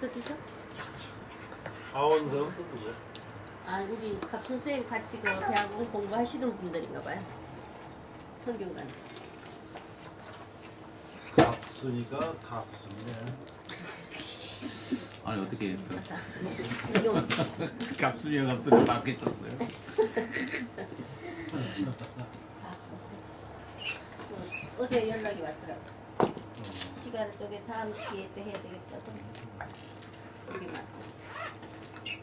이거 드셔? 아원성 또 누구야? 아 우리 갑 선생님 같이 그 대학원 공부하시던 분들인가 봐요. 성균관. 갑순이가 갑순이네. 아니 어떻게 이용. 갑순이가 갑순이 바뀌셨어요? 어제 연락이 왔더라고. 시간을 또게 다음 기회 때 해야 되겠다고. 여기 맞고.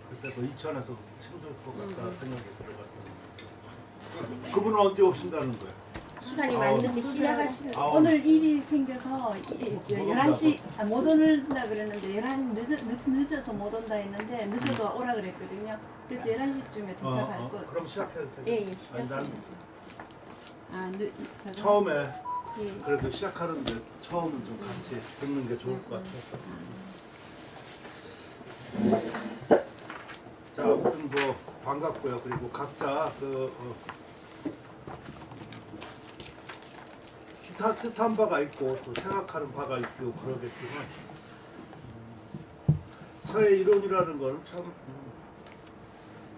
그래서 그 이천에서 힘들 것 같다 생각이 들어갔어. 그분은 언제 오신다는 거야? 시간이 맞는데 시작하시면. 오늘 일이 생겨서 11시 못 온다 그랬는데 11 늦어서 못 온다 했는데 늦어도 오라 그랬거든요. 그래서 11시쯤에 도착할 거. 그럼 시작해도 돼. 예, 예, 아니, 난 시작합니다. 처음에 예. 그래도 시작하는데 처음은 좀 같이 듣는 게 좋을 것 같아서. 자, 아무튼 뭐 반갑고요. 그리고 각자 뜻한 바가 있고 또 생각하는 바가 있고 그러겠지만 서해 이론이라는 거는 참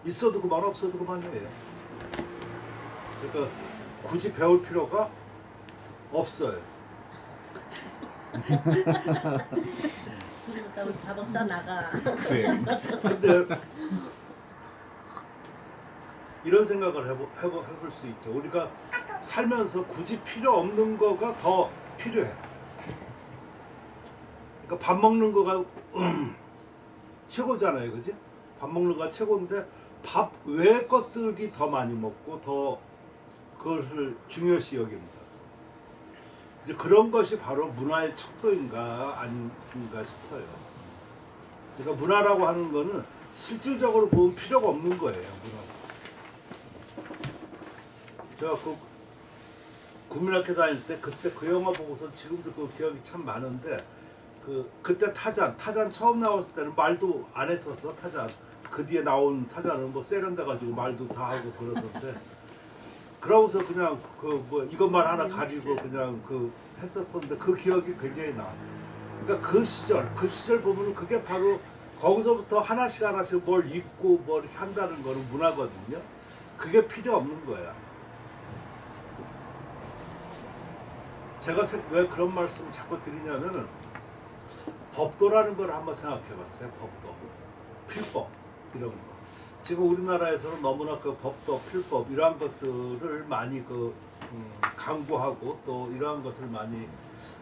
있어도 그만 없어도 그만이에요. 그러니까 굳이 배울 필요가 없어요. 지금부터 우리 다 박사 나가. 그래. 근데 이런 생각을 해볼 수 있죠. 우리가 살면서 굳이 필요 없는 거가 더 필요해. 그러니까 밥 먹는 거가 최고잖아요, 그지? 밥 먹는 거가 최고인데 밥 외의 것들이 더 많이 먹고 더 그것을 중요시 여깁니다. 이제 그런 것이 바로 문화의 척도인가 아닌가 싶어요. 그러니까 문화라고 하는 거는 실질적으로 보면 필요가 없는 거예요. 문화. 제가 그 국민학교 다닐 때 그때 그 영화 보고서 지금도 그 기억이 참 많은데 그때 타잔 처음 나왔을 때는 말도 안 했었어. 타잔 그 뒤에 나온 타잔은 뭐 세련돼 가지고 말도 다 하고 그러던데 그러고서 그냥 그 뭐 이것만 하나 가지고 그냥 했었었는데 그 기억이 굉장히 나. 그러니까 그 시절 보면 그게 바로 거기서부터 하나씩 뭘 읽고 뭘 이렇게 한다는 거는 문화거든요. 그게 필요 없는 거야. 제가 왜 그런 말씀을 자꾸 드리냐면은 법도라는 걸 한번 생각해 봤어요. 법도. 필법 이런 거. 지금 우리나라에서는 너무나 그 법도, 필법 이러한 것들을 많이 강구하고 또 이러한 것을 많이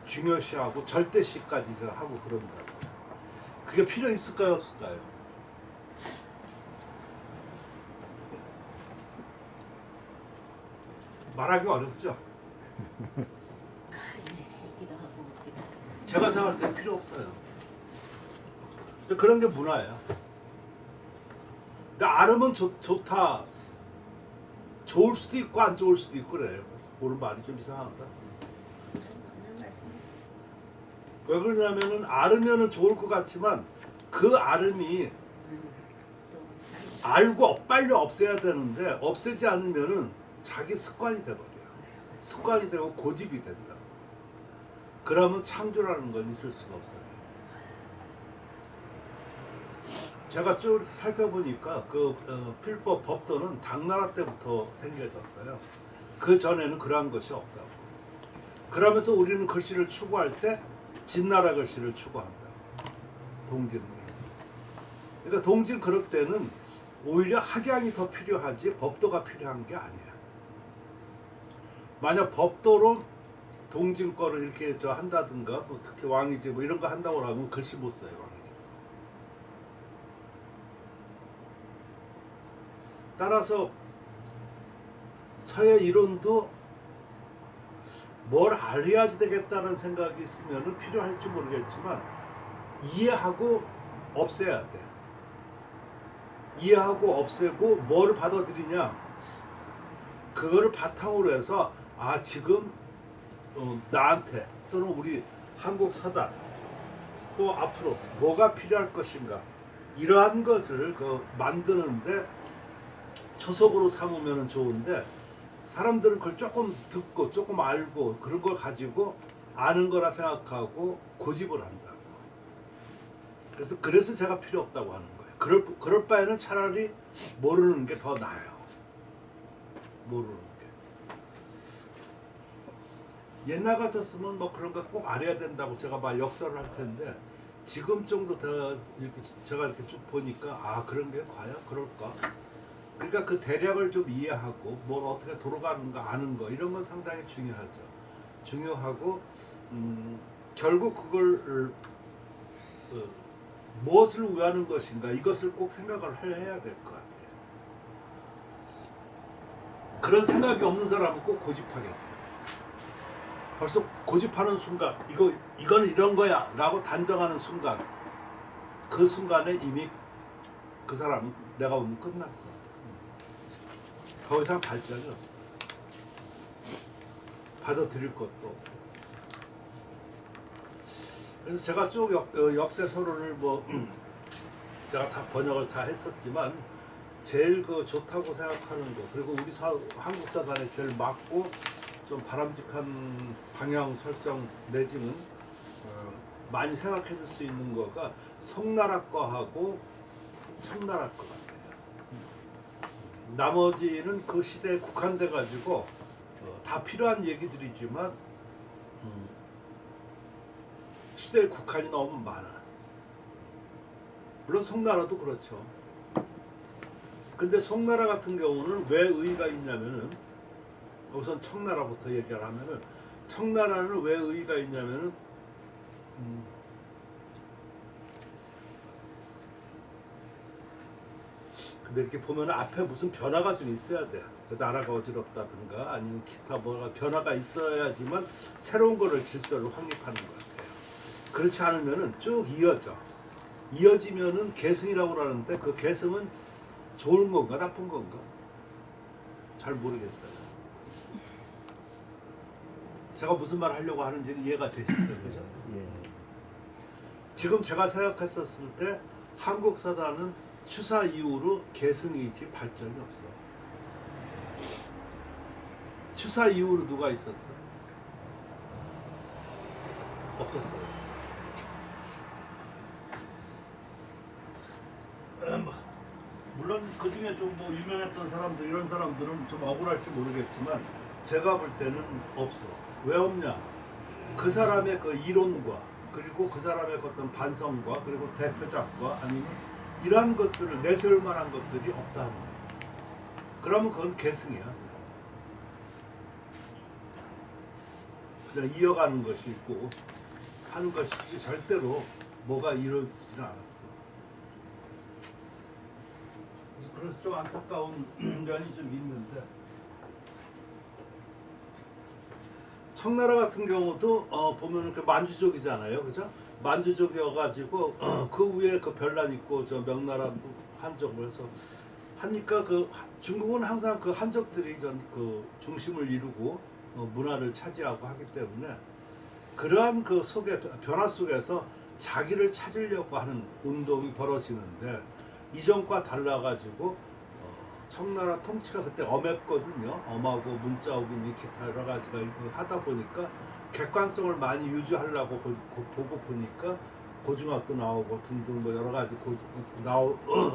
중요시하고 절대시까지 하고 그런다. 그게 필요 있을까요, 없을까요? 말하기 어렵죠. 제가 생각할 때 필요 없어요. 근데 그런 게 문화예요. 근데 알으면 좋다. 좋을 수도 있고 안 좋을 수도 있고 그래요. 오늘 말이 좀 이상하다. 왜 그러냐면은 알으면은 좋을 것 같지만 그 알음이 알고 빨리 없애야 되는데 없애지 않으면은 자기 습관이 돼버려요. 습관이 되고 고집이 된다. 그러면 창조라는 건 있을 수가 없어요. 제가 쭉 살펴보니까 필법 법도는 당나라 때부터 생겨졌어요. 그 전에는 그러한 것이 없다고. 그러면서 우리는 글씨를 추구할 때 진나라 글씨를 추구한다. 동진. 그러니까 동진 그럴 때는 오히려 학양이 더 필요하지 법도가 필요한 게 아니야. 만약 법도로 동진 거를 이렇게 한다든가 뭐 특히 왕이지 뭐 이런 거 한다고 하면 글씨 못 써요. 왕이지. 따라서 서예 이론도 뭘 알아야지 되겠다는 생각이 있으면 필요할지 모르겠지만 이해하고 없애야 돼. 이해하고 없애고 뭘 받아들이냐 그거를 바탕으로 해서 지금 나한테 또는 우리 한국 사단 또 앞으로 뭐가 필요할 것인가 이러한 것을 만드는데 초석으로 삼으면 좋은데 사람들은 그걸 조금 듣고 조금 알고 그런 걸 가지고 아는 거라 생각하고 고집을 한다. 그래서 제가 필요 없다고 하는 거예요. 그럴 바에는 차라리 모르는 게 더 나아요. 모르는 게. 옛날 같았으면 뭐 그런 거 꼭 알아야 된다고 제가 막 역설을 할 텐데 지금 정도 더 이렇게 제가 이렇게 쭉 보니까 아 그런 게 과연 그럴까? 그러니까 그 대략을 좀 이해하고 뭘 어떻게 돌아가는가 아는 거 이런 건 상당히 중요하죠. 중요하고 결국 그걸 무엇을 위하는 것인가 이것을 꼭 생각을 해야 될 것 같아요. 그런 생각이 없는 사람은 꼭 고집하겠죠. 벌써 고집하는 순간 이거는 이런 거야 라고 단정하는 순간 그 순간에 이미 그 사람은 내가 보면 끝났어. 더 이상 발전이 없어. 받아들일 것도 없고. 그래서 제가 쭉 역대서론을 뭐 제가 다 번역을 다 했었지만 제일 그 좋다고 생각하는 거 그리고 우리 한국 사단에 제일 맞고 좀 바람직한 방향 설정 내지는 많이 생각해 줄 수 있는 거가 송나라 거하고 청나라 거 같아요. 나머지는 그 시대에 국한돼 가지고 다 필요한 얘기들이지만 시대의 국한이 너무 많아. 물론 송나라도 그렇죠. 근데 송나라 같은 경우는 왜 의의가 있냐면은 우선 청나라부터 얘기를 하면은 청나라는 왜 의의가 있냐면은 근데 이렇게 보면 앞에 무슨 변화가 좀 있어야 돼. 그 나라가 어지럽다든가 아니면 기타 뭐가 변화가 있어야지만 새로운 거를 질서를 확립하는 것 같아요. 그렇지 않으면은 쭉 이어져. 이어지면은 계승이라고 그러는데 그 계승은 좋은 건가 나쁜 건가? 잘 모르겠어요. 제가 무슨 말 하려고 하는지는 이해가 되시죠? 그죠? 예. 지금 제가 생각했었을 때 한국 사단은 추사 이후로 계승이지 발전이 없어. 추사 이후로 누가 있었어? 없었어요. 물론 그 중에 좀 뭐 유명했던 사람들 이런 사람들은 좀 억울할지 모르겠지만 제가 볼 때는 없어. 왜 없냐? 그 사람의 그 이론과 그리고 그 사람의 어떤 반성과 그리고 대표작과 아니면 이러한 것들을 내세울 만한 것들이 없다는 거예요. 그러면 그건 계승이야. 그냥 이어가는 것이 있고 하는 것이지 절대로 뭐가 이루어지지는 않았어. 그래서 좀 안타까운 면이 좀 있는데 청나라 같은 경우도 보면 그 만주족이잖아요, 그죠? 만주족이어가지고 그 위에 그 별난 있고 저 명나라 한족을 해서 하니까 그 중국은 항상 그 한족들이 그 중심을 이루고 문화를 차지하고 하기 때문에 그러한 그 속에 변화 속에서 자기를 찾으려고 하는 운동이 벌어지는데 이전과 달라가지고 청나라 통치가 그때 엄했거든요. 엄하고 문자 오기니 기타 여러 가지가 하다 보니까 객관성을 많이 유지하려고 보고 보니까 고중학도 나오고 등등 뭐 여러 가지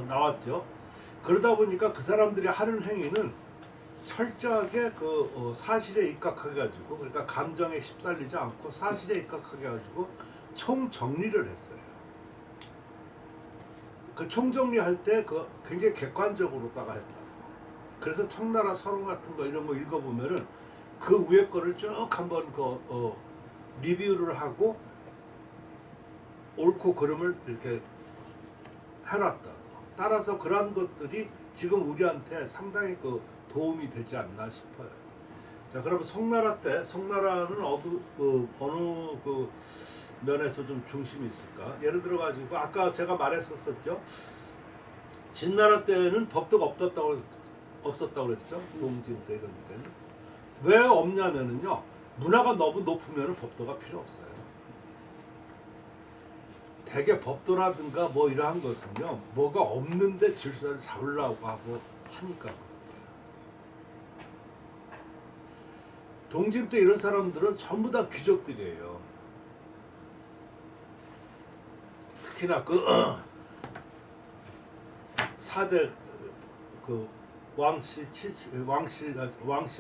나왔죠. 그러다 보니까 그 사람들이 하는 행위는 철저하게 그 사실에 입각해 가지고 그러니까 감정에 휩쓸리지 않고 사실에 입각하게 가지고 총 정리를 했어요. 그 총정리할 때 그 굉장히 객관적으로다가 했다. 그래서 청나라 서론 같은 거 이런 거 읽어보면은 그 위에 거를 쭉 한번 리뷰를 하고 옳고 그름을 이렇게 해놨다. 따라서 그러한 것들이 지금 우리한테 상당히 그 도움이 되지 않나 싶어요. 자, 그러면 송나라 때 송나라는 어느 그 면에서 좀 중심이 있을까? 예를 들어 가지고 아까 제가 말했었죠. 진나라 때는 법도가 없었다고 그랬죠. 동진 때 이런 때는 왜 없냐면은요. 문화가 너무 높으면은 법도가 필요 없어요. 대개 법도라든가 뭐 이러한 것은요. 뭐가 없는데 질서를 잡으려고 하고 하니까 그런 거예요. 동진 때 이런 사람들은 전부 다 귀족들이에요. 특히나 그 4대 그 왕씨,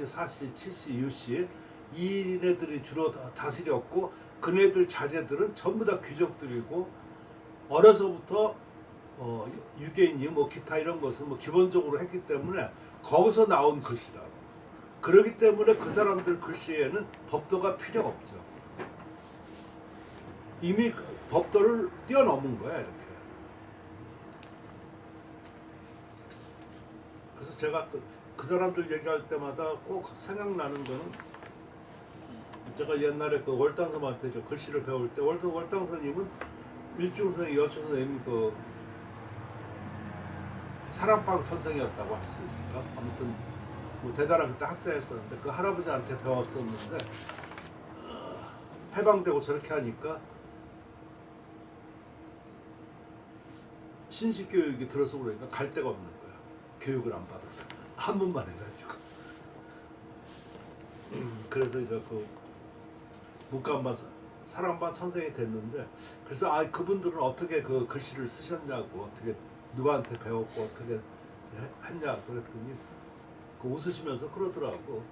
사씨, 칠씨, 유씨 이네들이 주로 다스렸고 그네들 자제들은 전부 다 귀족들이고 어려서부터 유괴인이 뭐 기타 이런 것은 뭐 기본적으로 했기 때문에 거기서 나온 글씨라고. 그렇기 때문에 그 사람들 글씨에는 법도가 필요 없죠. 이미 법도를 뛰어넘은 거야 이렇게. 그래서 제가 그 사람들 얘기할 때마다 꼭 생각나는 거는 제가 옛날에 그 월당 선생님한테 저 글씨를 배울 때 월당 선생님은 일중 선생님, 여초 선생님 그 사랑방 선생이었다고 할 수 있을까? 아무튼 뭐 대단한 그때 학자였었는데 그 할아버지한테 배웠었는데 해방되고 저렇게 하니까 신식 교육이 들어서 그러니까 갈 데가 없는 거야. 교육을 안 받아서 한 번만 해가지고. 그래서 이제 그 문과반 사랑반 선생이 됐는데 그래서 그분들은 어떻게 그 글씨를 쓰셨냐고 어떻게 누구한테 배웠고 어떻게 했냐 그랬더니 그 웃으시면서 그러더라고.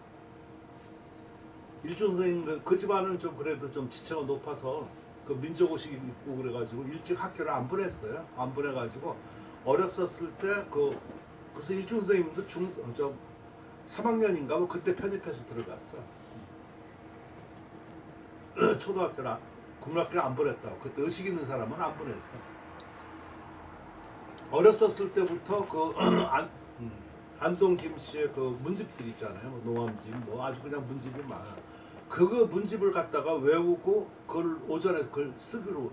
일중 선생님 그 집안은 좀 그래도 좀 지체가 높아서 그 민족의식이 있고 그래가지고 일찍 학교를 안 보냈어요. 안 보내가지고 어렸었을 때 그래서 일중 선생님도 3학년인가 뭐 그때 편입해서 들어갔어. 초등학교를 국민학교를 안 보냈다고. 그때 의식 있는 사람은 안 보냈어. 어렸었을 때부터 그 안동 김씨의 그 문집들 있잖아요. 뭐 농암집 뭐 아주 그냥 문집이 많아. 그거 문집을 갖다가 외우고 그걸 오전에 그걸 쓰기로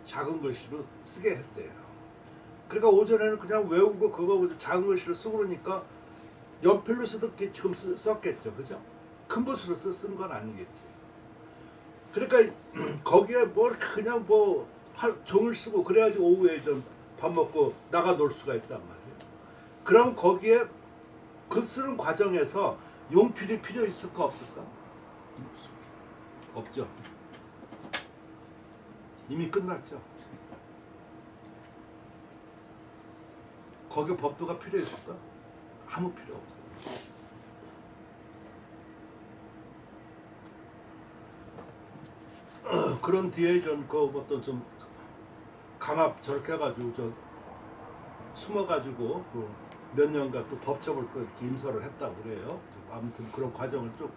작은 글씨로 쓰게 했대요. 그러니까 오전에는 그냥 외우고 그거 작은 글씨로 쓰고 그러니까 연필로 쓰듯이 지금 썼겠죠. 그죠? 큰 붓으로 쓴 건 아니겠지. 그러니까 거기에 뭘 그냥 뭐 종을 쓰고 그래야지 오후에 좀 밥 먹고 나가 놀 수가 있단 말이에요. 그럼 거기에 그 쓰는 과정에서 용필이 필요 있을까 없을까? 없죠. 이미 끝났죠. 거기에 법도가 필요 있을까? 아무 필요 없어요. 그런 뒤에 전 그 어떤 좀 강압 저렇게 해가지고 숨어가지고 몇 년간 또 법적으로 또 이렇게 임서를 했다고 그래요. 아무튼 그런 과정을 쭉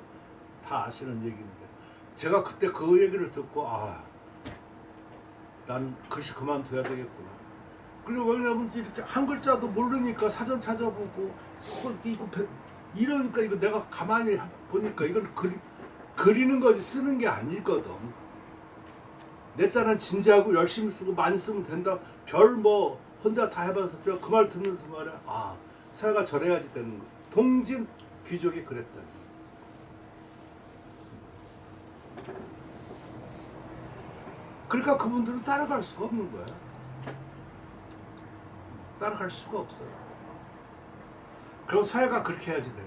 다 아시는 얘기인데 제가 그때 그 얘기를 듣고 난 글씨 그만둬야 되겠구나. 그리고 왜냐면 이렇게 한 글자도 모르니까 사전 찾아보고 이러니까 이거 내가 가만히 보니까 이건 그리는 거지 쓰는 게 아니거든. 내 딴은 진지하고 열심히 쓰고 많이 쓰면 된다. 별 뭐 혼자 다 해봐서 그 말 듣는 순간에 사회가 저래야지 되는 거. 동진 귀족이 그랬다. 그러니까 그분들은 따라갈 수가 없는 거야. 따라갈 수가 없어요. 그리고 사회가 그렇게 해야지 되는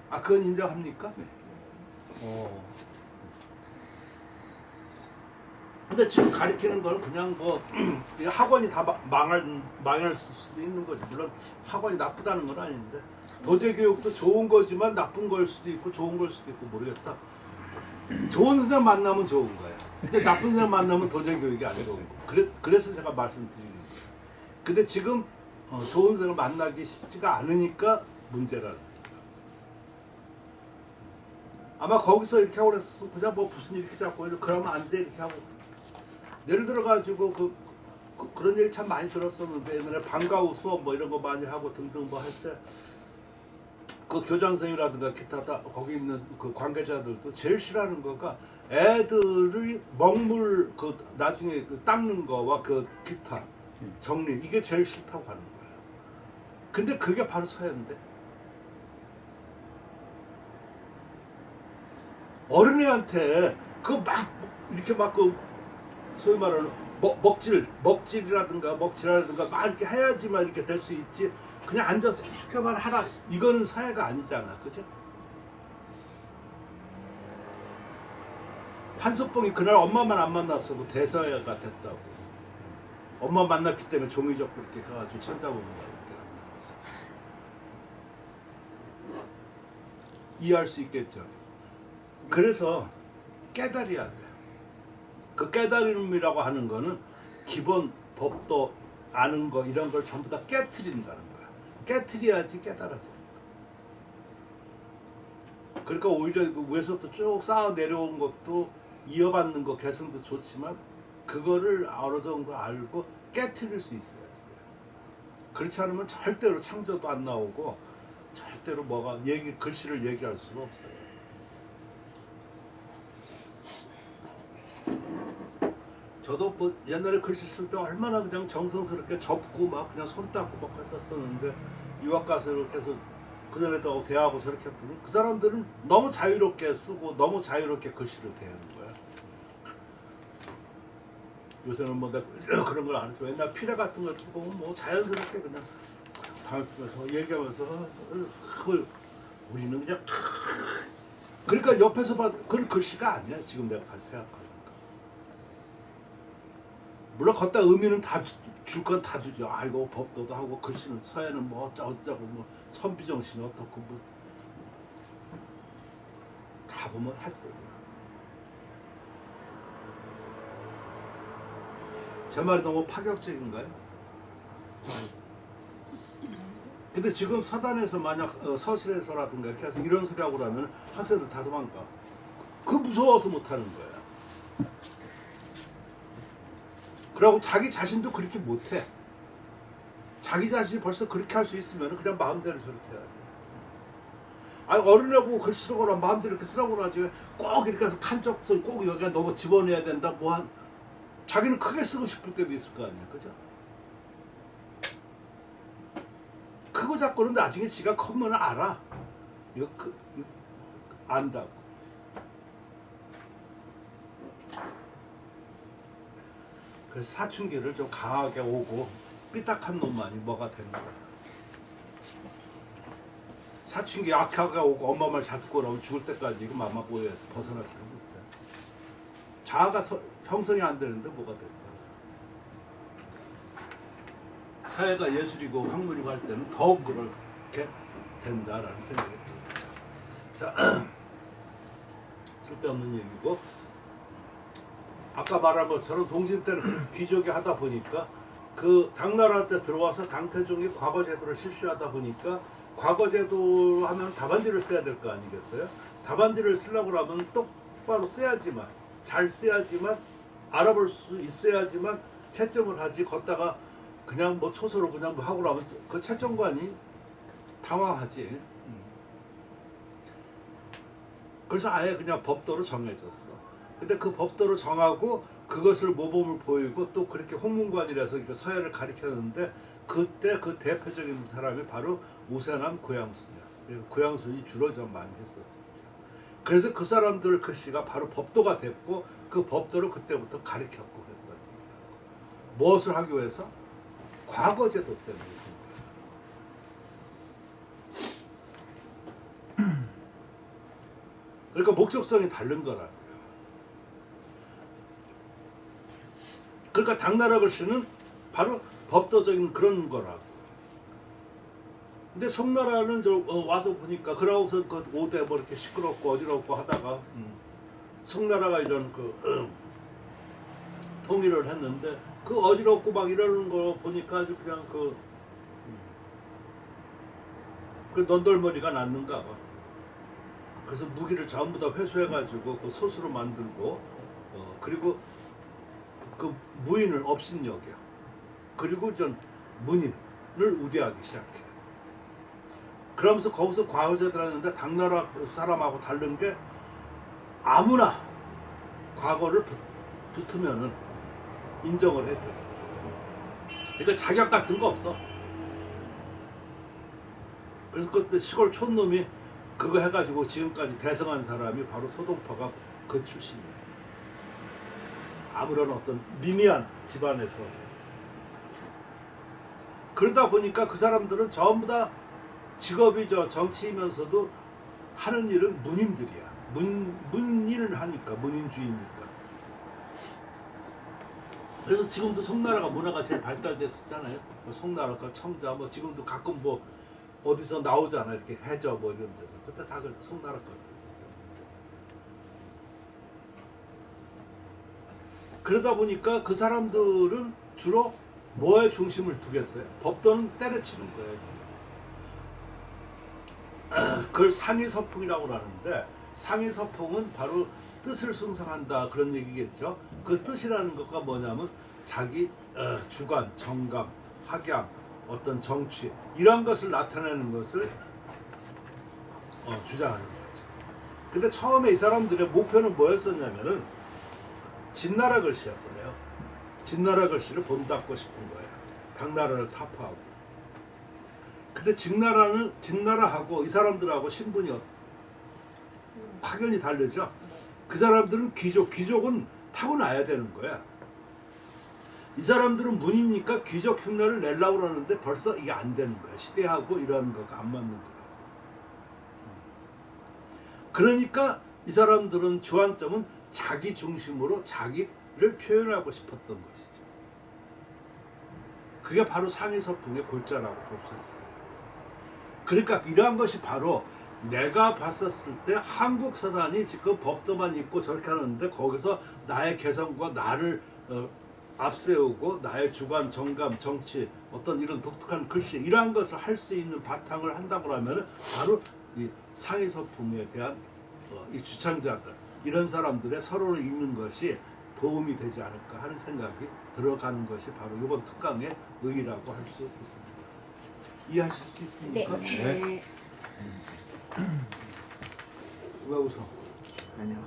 거야. 그건 인정합니까? 네. 근데 지금 가르치는 걸 그냥 뭐 학원이 다 망할 수도 있는 거지. 물론 학원이 나쁘다는 건 아닌데 도제 교육도 좋은 거지만 나쁜 걸 수도 있고 좋은 걸 수도 있고 모르겠다. 좋은 선생님 만나면 좋은 거야. 근데 나쁜 선생님 만나면 도제 교육이 안 좋은 거. 그래서 제가 말씀드리는 거예요. 근데 지금 좋은 선생님을 만나기 쉽지가 않으니까 문제라는 거예요. 아마 거기서 이렇게 하고 그랬어. 그냥 뭐 무슨 이렇게 잡고 해서 그러면 안 돼 이렇게 하고. 예를 들어 가지고 그런 얘기 참 많이 들었었는데 옛날에 방과 후 수업 뭐 이런 거 많이 하고 등등 뭐 할 때 그 교장 선생님이라든가 기타 거기 있는 그 관계자들도 제일 싫어하는 거가 애들이 먹물 나중에 닦는 거와 그 기타 정리 이게 제일 싫다고 하는 거예요. 근데 그게 바로 서예인데 어린애한테 이렇게 소위 말하는 먹질이라든가 막 이렇게 해야지만 이렇게 될 수 있지. 그냥 앉아서 이렇게만 하라. 이거는 사회가 아니잖아, 그죠? 한석봉이 그날 엄마만 안 만났어도 대사회가 됐다고. 엄마 만났기 때문에 종이 접고 이렇게 가가지고 천자 보는 거야. 이해할 수 있겠죠. 그래서 깨달아야 돼. 그 깨달음이라고 하는 거는 기본 법도 아는 거 이런 걸 전부 다 깨트린다는 거야. 깨트려야지 깨달아져. 그러니까 오히려 그 위에서부터 쭉 쌓아 내려온 것도 이어받는 거 개성도 좋지만 그거를 어느 정도 알고 깨트릴 수 있어야지. 그렇지 않으면 절대로 창조도 안 나오고 절대로 뭐가 글씨를 얘기할 수가 없어요. 저도 뭐 옛날에 글씨 쓸 때 얼마나 그냥 정성스럽게 접고 막 그냥 손 닦고 막 했었는데 유학 가서 이렇게 해서 그전에도 대하고 저렇게 했더니 그 사람들은 너무 자유롭게 쓰고 너무 자유롭게 글씨를 대하는 거야. 요새는 뭐 내가 그런 걸 안 해도 옛날 피레 같은 걸 보면 뭐 자연스럽게 그냥 다니면서 얘기하면서 그걸 우리는 그냥 그러니까 옆에서 봐도 그건 글씨가 아니야. 지금 내가 생각하니까. 물론 걷다 의미는 다 줄 건 다 주죠. 아이고 법도도 하고 글씨는 서예는 뭐 어쩌고 뭐 선비정신 어떻고 뭐 다 보면 했어요. 제 말이 너무 파격적인가요? 근데 지금 서단에서 만약 서실에서라든가 이렇게 해서 이런 소리 하고 그러면 학생들 다 도망가. 그 무서워서 못하는 거야. 그러고 자기 자신도 그렇게 못해. 자기 자신이 벌써 그렇게 할 수 있으면 그냥 마음대로 저렇게 해야 돼. 아니 어른애 보고 글 쓰라고 하면 마음대로 이렇게 쓰라고 하지 꼭 이렇게 해서 칸적을 꼭 여기다 너무 집어넣어야 된다 뭐 자기는 크게 쓰고 싶을 때도 있을 거 아니야. 그죠? 크고 작고는 나중에 지가 크면 알아. 이거 안다고. 그래서 사춘기를 좀 강하게 오고 삐딱한 놈만이 뭐가 됩니다. 사춘기 약하게 오고 엄마 말 잘 듣고 나오면 죽을 때까지 이거 마마 보여서 벗어나지 못해. 자아가 형성이 안 되는데 뭐가 될까? 사회가 예술이고 학문이고 할 때는 더욱 그렇게 된다라는 생각이 듭니다. 자, 쓸데없는 얘기고 아까 말한 것처럼 동진 때는 귀족이 하다 보니까 그 당나라 때 들어와서 당태종이 과거제도를 실시하다 보니까 과거제도 하면 답안지를 써야 될 거 아니겠어요? 답안지를 쓰려고 하면 똑바로 써야지만 잘 써야지만 알아볼 수 있어야지만 채점을 하지 걷다가 그냥 뭐 초소로 그냥 뭐 하고 나면 그 채점관이 당황하지. 그래서 아예 그냥 법도로 정해졌어. 근데 그 법도로 정하고 그것을 모범을 보이고 또 그렇게 홍문관이라서 서예를 가리켰는데 그때 그 대표적인 사람이 바로 우세남 고양순이야. 그리고 고양순이 주로 좀 많이 했었어요. 그래서 그 사람들 글씨가 바로 법도가 됐고 그 법도를 그때부터 가리켰고 그랬거든요. 무엇을 하기 위해서? 과거제도 때문에. 그러니까 목적성이 다른 거라고요. 그러니까 당나라 글씨는 바로 법도적인 그런 거라고. 근데 송나라는 와서 보니까 그러고서 그 5대 뭐 이렇게 시끄럽고 어지럽고 하다가 송나라가 이런 통일을 했는데 그 어지럽고 막 이러는 거 보니까 아주 그냥 그 넌덜머리가 났는가 봐. 그래서 무기를 전부 다 회수해가지고 그 소수로 만들고 그리고 그 무인을 업신여겨. 그리고 전 문인을 우대하기 시작해. 그러면서 거기서 과거제도를 하는데 당나라 사람하고 다른 게 아무나 과거를 붙으면은 인정을 해줘. 그러니까 자격 같은 거 없어. 그래서 그때 시골 촌놈이 그거 해가지고 지금까지 대성한 사람이 바로 소동파가 그 출신이에요. 아무런 어떤 미미한 집안에서. 그러다 보니까 그 사람들은 전부 다 직업이 정치이면서도 하는 일은 문인들이야. 문인을 하니까 문인주의니까. 그래서 지금도 송나라가 문화가 제일 발달됐었잖아요. 뭐 송나라가 청자 뭐 지금도 가끔 뭐 어디서 나오잖아 이렇게 해저 뭐 이런 데서 그때 다 그 송나라 거예요. 그러다 보니까 그 사람들은 주로 뭐에 중심을 두겠어요? 법도는 때려치는 거예요. 그걸 상위서풍이라고 하는데 상위서풍은 바로 뜻을 숭상한다 그런 얘기겠죠. 그 뜻이라는 것과 뭐냐면 자기 주관, 정감, 학양, 어떤 정치 이러한 것을 나타내는 것을 주장하는 거죠. 근데 처음에 이 사람들의 목표는 뭐였었냐면은 진나라 글씨였어요. 진나라 글씨를 본받고 싶은 거예요. 당나라를 타파하고. 근데 진나라하고 이 사람들하고 신분이 확연히 다르죠. 그 사람들은 귀족은 타고나야 되는 거야. 이 사람들은 문이니까 귀족 흉내를 내려고 그러는데 벌써 이게 안 되는 거야. 시대하고 이런 거가 안 맞는 거야. 그러니까 이 사람들은 주안점은 자기 중심으로 자기를 표현하고 싶었던 것이죠. 그게 바로 상위서풍의 골자라고 볼 수 있어요. 그러니까 이러한 것이 바로 내가 봤었을 때 한국 서단이 지금 법도만 있고 저렇게 하는데 거기서 나의 개성과 나를 앞세우고 나의 주관, 정감, 정치 어떤 이런 독특한 글씨 이러한 것을 할 수 있는 바탕을 한다고 하면 바로 이 상위서풍에 대한 이 주창자들 이런 사람들의 서로를 읽는 것이 도움이 되지 않을까 하는 생각이 들어가는 것이 바로 이번 특강의 의의라고 할 수 있습니다. 이해하실 수 있습니까? 네. 왜 웃어? 아니요.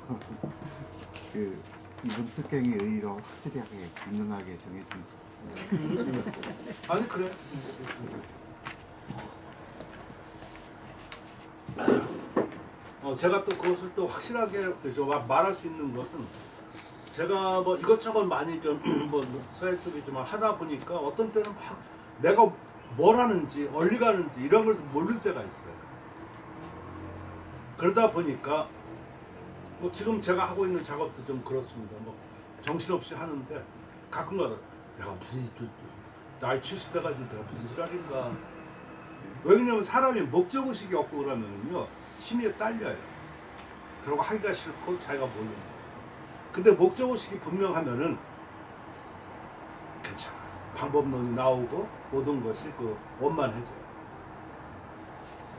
그 이번 특강의 의의로 확실하게 분명하게 정해진 아니 그래. 제가 또 그것을 또 확실하게 말할 수 있는 것은 제가 뭐 이것저것 많이 좀 뭐 서예 쪽이지만 하다 보니까 어떤 때는 막 내가 뭘 하는지 어디 가는지 이런 것을 모를 때가 있어요. 그러다 보니까 뭐 지금 제가 하고 있는 작업도 좀 그렇습니다. 뭐 정신없이 하는데 가끔가다 내가 무슨 나이 70대가 내가 무슨 지랄인가. 왜 그러냐면 사람이 목적의식이 없고 그러면요 심리에 딸려요. 그러고 하기가 싫고 자기가 모르는 거예요. 근데 목적의식이 분명하면은 괜찮아. 방법론이 나오고 모든 것이 원만해져요.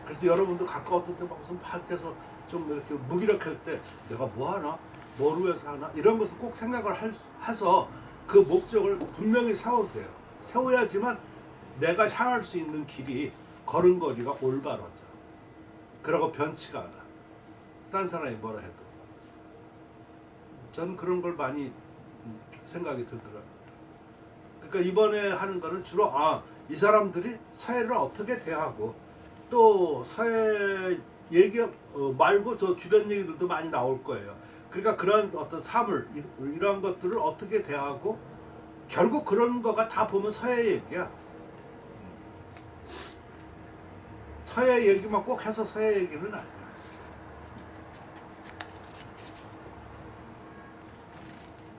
그래서 여러분도 가끔 어떤 때 막 무슨 밖에서 좀 이렇게 무기력할 때 내가 뭐 하나? 뭘 위해서 하나? 이런 것을 꼭 생각을 해서 그 목적을 분명히 세우세요. 세워야지만 내가 향할 수 있는 길이 걸음걸이가 올바라져. 그러고 변치가 않아. 딴 사람이 뭐라 해도. 저는 그런 걸 많이 생각이 들더라고요. 그러니까 이번에 하는 거는 주로 이 사람들이 서예를 어떻게 대하고 또 서예 얘기 말고 저 주변 얘기들도 많이 나올 거예요. 그러니까 그런 어떤 사물 이런 것들을 어떻게 대하고 결국 그런 거가 다 보면 서예 얘기야. 서예 얘기만 꼭 해서 서예 얘기는 아니야.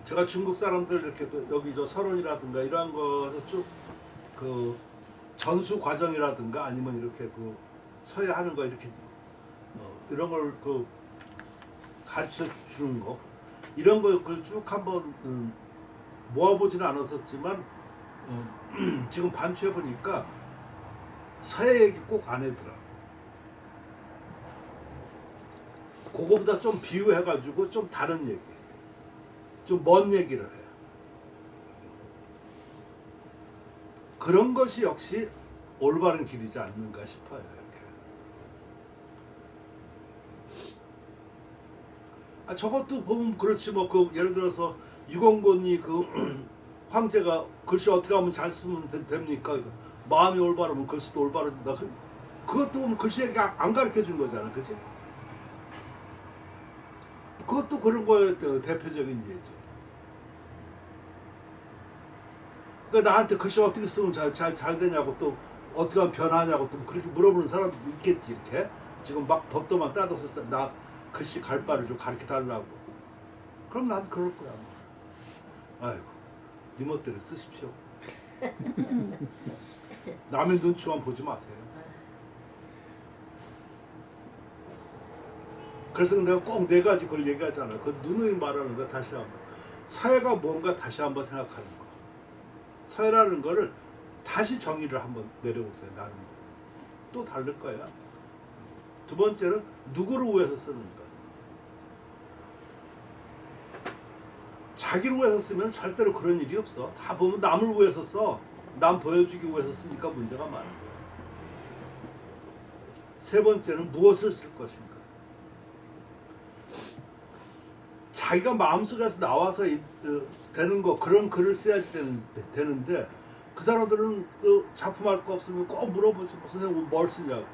제가 중국 사람들 이렇게 또 여기 저 서론이라든가 이러한 거에서 쭉 그 전수 과정이라든가 아니면 이렇게 그 서예하는 거 이렇게 이런 걸 그 가르쳐 주는 거 이런 거 쭉 한번 모아보지는 않았었지만 지금 반추해 보니까 서예 얘기 꼭 안 해더라. 그거보다 좀 비유해가지고 좀 다른 얘기, 좀 먼 얘기를 해요. 그런 것이 역시 올바른 길이지 않는가 싶어요. 이렇게. 저것도 보면 그렇지 뭐 그 예를 들어서 유공곤이 그 황제가 글씨 어떻게 하면 잘 쓰면 됩니까? 마음이 올바르면 글씨도 올바른다. 그것도 보면 글씨 얘기 안 가르쳐 준 거잖아, 그치? 그것도 그런 거에 대표적인 예죠. 그러니까 나한테 글씨 어떻게 쓰면 잘 되냐고 또 어떻게 하면 변하냐고 또 그렇게 물어보는 사람도 있겠지 이렇게. 지금 막 법도만 따져서 나 글씨 갈 바를 좀 가르쳐 달라고. 그럼 난 그럴 거야. 아이고 이모들을 쓰십시오. 남의 눈치만 보지 마세요. 그래서 내가 꼭 네 가지 그걸 얘기하잖아요. 그 누누이 말하는데 다시 한번 사회가 뭔가 다시 한번 생각하는 거. 사회라는 거를 다시 정의를 한번 내려보세요. 나는 또 다를 거야. 두 번째는 누구를 위해서 쓰는가. 자기를 위해서 쓰면 절대로 그런 일이 없어. 다 보면 남을 위해서 써. 남 보여주기 위해서 쓰니까 문제가 많은 거야. 세 번째는 무엇을 쓸 것인가. 자기가 마음속에서 나와서 되는 거 그런 글을 써야지 되는데 그 사람들은 작품할 거 없으면 꼭 물어보지. 선생님 뭘 쓰냐고.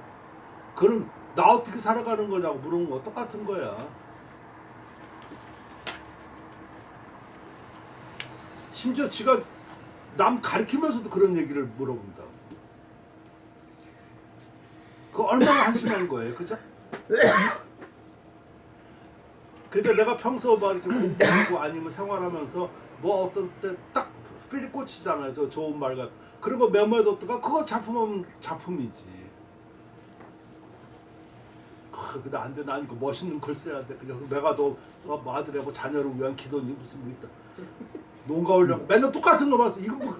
그는 나 어떻게 살아가는 거냐고 물어보는 거 똑같은 거야. 심지어 지가 남 가리키면서도 그런 얘기를 물어본다. 그거 얼마나 한심한 거예요. 그죠? 그러니까 내가 평소 막 이렇게 공부하고 아니면 생활하면서 뭐 어떤 때 딱 필이 꽂히잖아요. 저 좋은 말 같은. 그런 거 메모해뒀다가 그거 작품하면 작품이지. 근데 안 돼. 난 이거 멋있는 글 써야 돼. 그래서 내가 너 아들하고 자녀를 위한 기도니 무슨 뭐 있다. 농가 올려 맨날 똑같은 거 봤어. 이거 뭐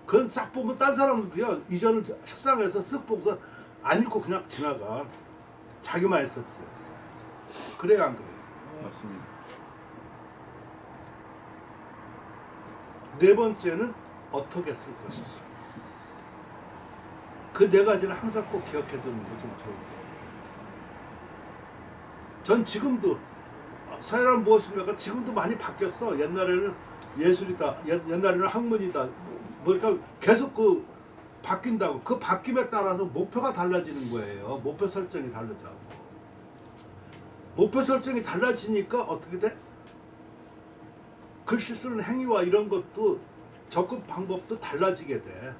그건 싹 보면 딴 사람들이야. 이전은 책상에서 쓱 보고서 안 읽고 그냥 지나가. 자기만 했었지. 그래야 안 그래. 맞습니다. 네 번째는 어떻게 쓸 것인가. 그 네 가지는 항상 꼭 기억해두는 게 좀 좋은 거예요. 전 지금도 사회란 무엇인가가 지금도 많이 바뀌었어. 옛날에는 예술이다, 옛날에는 학문이다. 그러니까 계속 그 바뀐다고. 그 바뀜에 따라서 목표가 달라지는 거예요. 목표 설정이 다르다고. 목표 설정이 달라지니까 어떻게 돼? 글씨 쓰는 행위와 이런 것도 접근 방법도 달라지게 돼.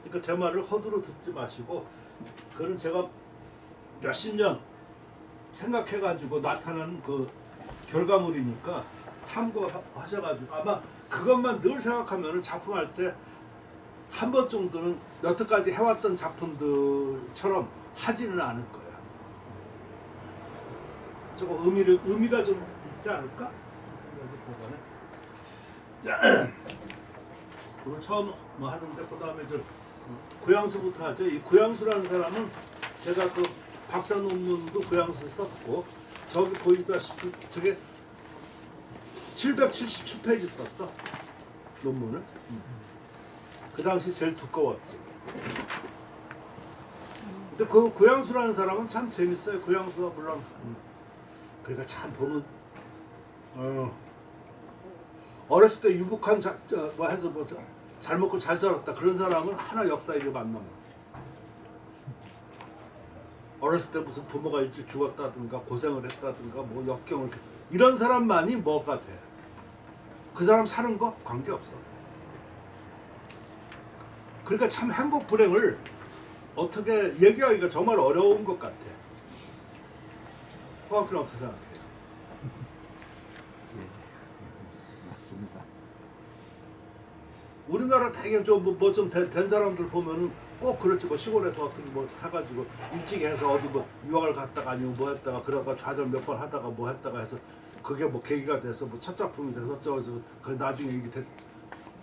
그러니까 제 말을 허투루 듣지 마시고 그건 제가 몇십 년 생각해가지고 나타난 그 결과물이니까 참고하셔가지고 아마 그것만 늘 생각하면 작품할 때 한 번 정도는 여태까지 해왔던 작품들처럼 하지는 않을 거야. 조금 의미가 좀 있지 않을까? 자, 오늘 처음 뭐 하는데 그 다음에 저 구양수부터 하죠. 이 구양수라는 사람은 제가 그 박사 논문도 구양수 썼고 저기 보이다시피 저게 777페이지 썼어 논문을. 그 당시 제일 두꺼웠지. 근데 그 구양수라는 사람은 참 재밌어요. 구양수가 물론 그러니까 참 보면 어렸을 때 유복한 뭐 해서 뭐 잘 먹고 잘 살았다 그런 사람은 하나 역사 이름 안 남아. 어렸을 때 무슨 부모가 일찍 죽었다든가 고생을 했다든가 뭐 역경을 이런 사람만이 뭐가 돼. 그 사람 사는 거 관계없어. 그러니까 참 행복 불행을 어떻게 얘기하기가 정말 어려운 것 같아. 호학교는 어떻게 생각해요? 맞습니다. 우리나라 되게 좀 된 사람들 보면은 꼭 그렇지. 뭐 시골에서 어떻게 뭐 해가지고 일찍 해서 어디 뭐 유학을 갔다가 아니면 뭐 했다가 그러다가 좌절 몇 번 하다가 뭐 했다가 해서 그게 뭐 계기가 돼서 뭐 첫 작품이 돼서 저기서 그 나중에 이게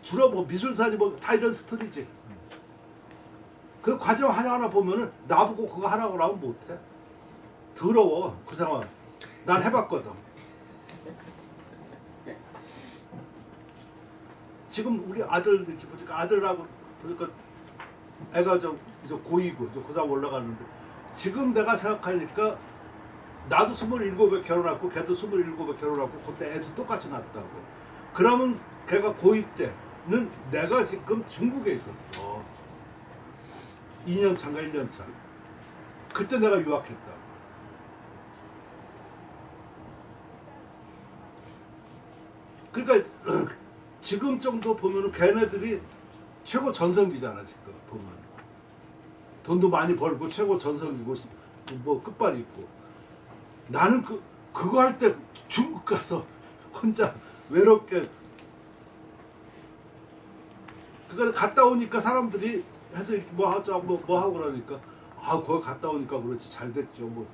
주로 뭐 미술사지 뭐 다 이런 스토리지. 그 과정 하나하나 보면은 나보고 그거 하라고 하면 못해. 더러워 그 상황. 난 해봤거든. 지금 우리 아들 이렇게 보니까 아들하고 보니까 애가 저 고2고 저 고3 올라가는데 지금 내가 생각하니까 나도 27에 결혼했고 걔도 27에 결혼했고 그때 애도 똑같이 낳았다고. 그러면 걔가 고2 때는 내가 지금 중국에 있었어. 2년 차인가 1년 차. 그때 내가 유학했다. 그러니까 지금 정도 보면은 걔네들이 최고 전성기잖아 지금 보면. 돈도 많이 벌고 최고 전성기고 뭐 끝발이 있고. 나는 그거 할 때 가서 혼자 외롭게 그걸 갔다 오니까 사람들이 해서 이렇게 뭐 하자 뭐 하고 그러니까 아 거기 갔다 오니까 그렇지 잘 됐죠 뭐.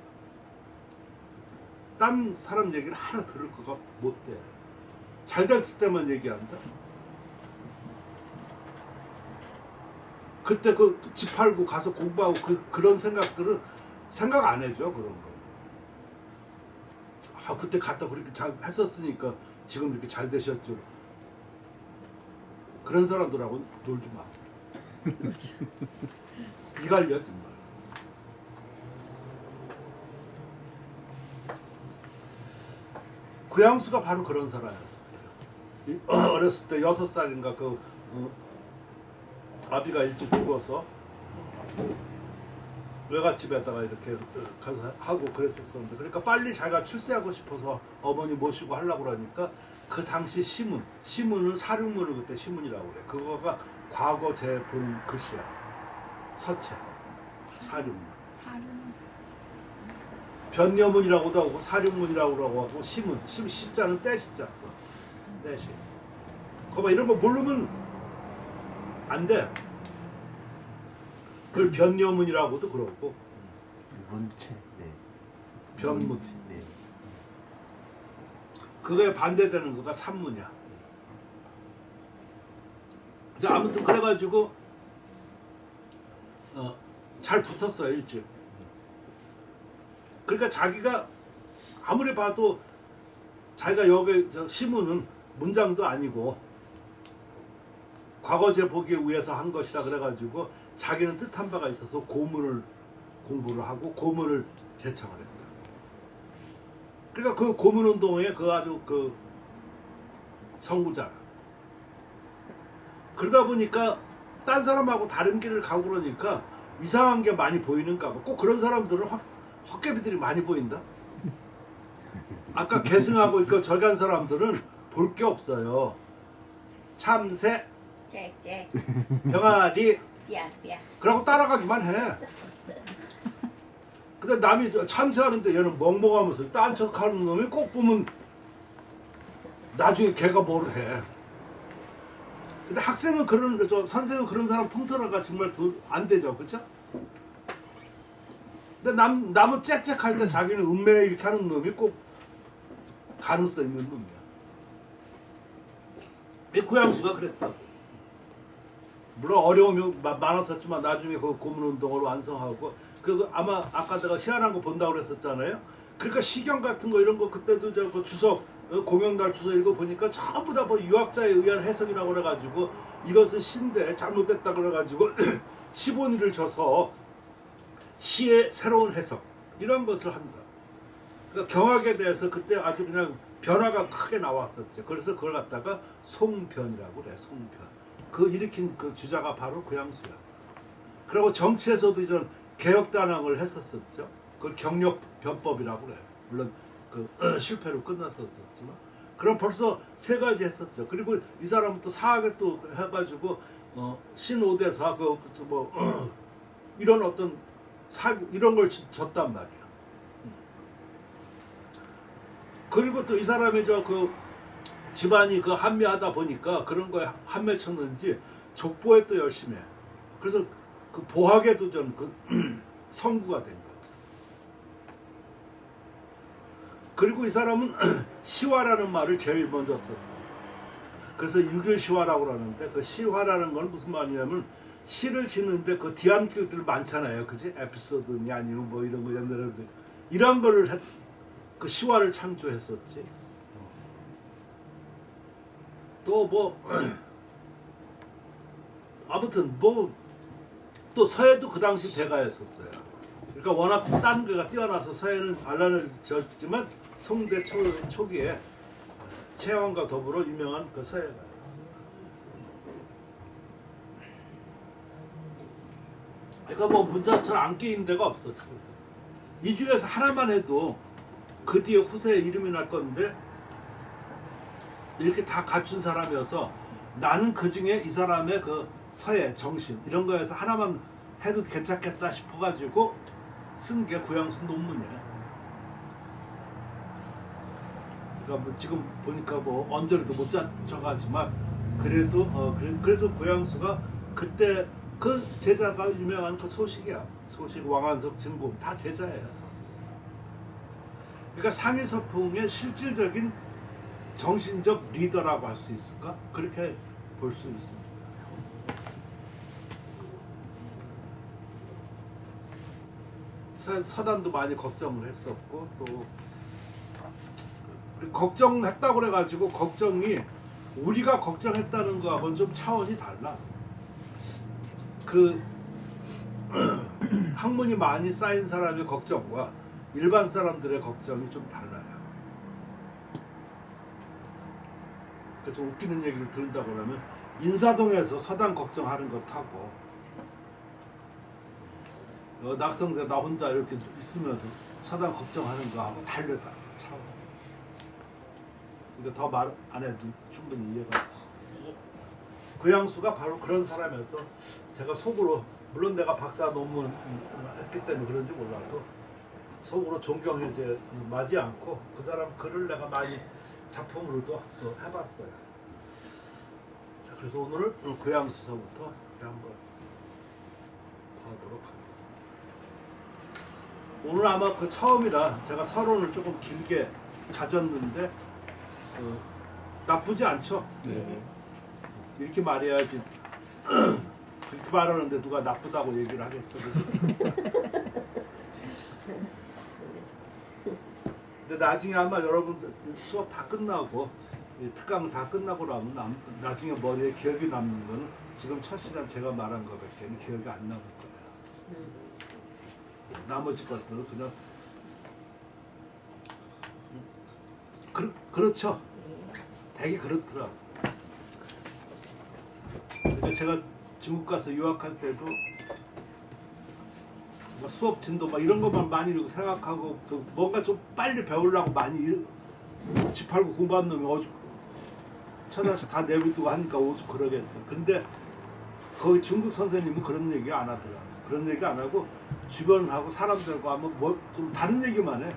딴 사람 얘기를 하나 들을 거가 못 돼. 잘 됐을 때만 얘기한다. 그때 그 집 팔고 가서 공부하고 그런 생각들은 생각 안 해줘 그런 거. 아 그때 갔다 그렇게 잘 했었으니까 지금 이렇게 잘 되셨죠. 그런 사람들하고 놀지 마. 이갈려 정말. 구양수가 바로 그런 사람이었어요. 어렸을 때 6살인가 아비가 일찍 죽어서 외갓집에다가 이렇게 가서 하고 그랬었는데 그러니까 빨리 자기가 출세하고 싶어서 어머니 모시고 하려고 그러니까 그 당시 시문은 사륜문을 그때 시문이라고 그래. 그거가 과거 제 본 글씨야. 서체 사륜문. 변녀문이라고도 하고 사륜문이라고 하고 시문. 시자는 떼시자 써. 떼시. 거봐 이런 거 모르면 안 돼. 그걸 변녀문이라고도 그러고. 문체. 네. 변문. 네. 그거에 반대되는 거가 산문이야. 자, 아무튼 그래가지고 잘 붙었어요 일찍. 그러니까 자기가 아무리 봐도 자기가 여기 시문은 문장도 아니고 과거제 보기 위해서 한 것이라 그래가지고 자기는 뜻한 바가 있어서 고문을 공부를 하고 고문을 제청을 했다. 그러니까 그 고문운동에 그 아주 그 선구자. 그러다 보니까 딴 사람하고 다른 길을 가고 그러니까 이상한 게 많이 보이는가 봐. 꼭 그런 사람들은 헛개비들이 많이 보인다. 아까 계승하고 있고 절간 사람들은 볼 게 없어요. 참새, 짹짹 병아리, 삐약삐약 그러고 따라가기만 해. 근데 남이 참새하는데 얘는 멍멍하면서 딴 척 하는 놈이 꼭 보면 나중에 걔가 뭘 해. 근데 학생은 선생은 그런 사람 통솔하기가 정말 안 되죠. 그쵸? 근데 남은 짹짹할 때 자기는 운매 이렇게 하는 놈이 꼭 가능성 있는 놈이야. 이 구양수가 그랬다. 물론 어려움이 많았었지만 나중에 그 고문운동을 완성하고 아마 아까 내가 희한한 거 본다고 그랬었잖아요. 그러니까 시경 같은 거 이런 거 그때도 그 주석 공영달 주석 읽어보니까 전부 다 뭐 유학자에 의한 해석이라고 그래가지고 이것은 시인데 잘못됐다 그래가지고 시본의를 줘서 시의 새로운 해석 이런 것을 한다. 그러니까 경학에 대해서 그때 아주 그냥 변화가 크게 나왔었죠. 그래서 그걸 갖다가 송변이라고 그래. 송변. 그 일으킨 그 주자가 바로 구양수야. 그리고 정치에서도 이전 개혁단항을 했었었죠. 그걸 경력변법이라고 그래. 물론 그 실패로 끝났었지만 그럼 벌써 3가지 했었죠. 그리고 이 사람은 또 사학에 또 해가지고 신오대사 이런 어떤 이런 걸 줬단 말이야. 그리고 또 이 사람이 집안이 한미하다 보니까 그런 거에 한매 쳤는지 족보에 또 열심히 해. 그래서 그 보학에도 좀 성구가 된 거야. 그리고 이 사람은 시화라는 말을 제일 먼저 썼어. 그래서 유교시화라고 하는데 그 시화라는 건 무슨 말이냐면 시를 짓는데 그 뒤안길들 많잖아요. 그지? 에피소드니 아니면 뭐 이런 거 옛날에 이런 거를 그 시화를 창조했었지. 또 아무튼 또 서예도 그 당시 대가였었어요. 그러니까 워낙 딴 거가 뛰어나서 서예는 알란을 지었지만 송대 초기에 채왕과 더불어 유명한 그 서예가 있었어요. 그러니까 문사처럼 안 끼인 데가 없었지. 이 중에서 하나만 해도 그 뒤에 후세에 이름이 날 건데 이렇게 다 갖춘 사람이어서 나는 그 중에 이 사람의 그 서예, 정신 이런 거에서 하나만 해도 괜찮겠다 싶어가지고 쓴 게 구양수 논문이야. 그러니까 뭐 지금 보니까 뭐 언저리도 못 져가지만 그래도 그래서 고양수가 그때 그 제자가 유명한 그 소식이야. 소식, 왕한석, 증공 다 제자예요. 그러니까 상위서풍의 실질적인 정신적 리더라고 할 수 있을까? 그렇게 볼 수 있습니다. 서단도 많이 걱정을 했었고 또 걱정했다고 그래가지고 걱정이 우리가 걱정했다는 거하고는 좀 차원이 달라. 그 학문이 많이 쌓인 사람의 걱정과 일반 사람들의 걱정이 좀 달라요. 좀 웃기는 얘기를 들은다고 그러면 인사동에서 서당 걱정하는 것하고 낙성대 나 혼자 이렇게 있으면서 서당 걱정하는 거하고 다르다. 참. 그러니까 더 말 안 해도 충분히 이해가. 고양수가 바로 그런 사람이어서 제가 속으로 물론 내가 박사 논문 했기 때문에 그런지 몰라도 속으로 존경해제 마지 않고 그 사람 글을 내가 많이 작품으로도 해봤어요. 자, 그래서 오늘은 고양수서부터 한번 봐보도록 하겠습니다. 오늘 아마 그 처음이라 제가 서론을 조금 길게 가졌는데 나쁘지 않죠? 네. 이렇게 말해야지. 그렇게 말하는데 누가 나쁘다고 얘기를 하겠어? 근데 나중에 아마 여러분들 수업 다 끝나고 특강 다 끝나고 나면 나중에 머리에 기억이 남는 건 지금 첫 시간 제가 말한 거밖에 기억이 안 남을 거예요. 나머지 것들은 그냥 그렇죠. 되게 그렇더라고. 그러니까 제가 중국 가서 유학할 때도 뭐 수업 진도 막 이런 것만 많이 생각하고 그 뭔가 좀 빨리 배우려고 많이 집 팔고 공부한 놈이 오죽 처자식 다 내비두고 하니까 오죽 그러겠어. 근데 거기 중국 선생님은 그런 얘기 안 하더라. 그런 얘기 안 하고 주변하고 사람들과 하면 뭐 좀 다른 얘기만 해.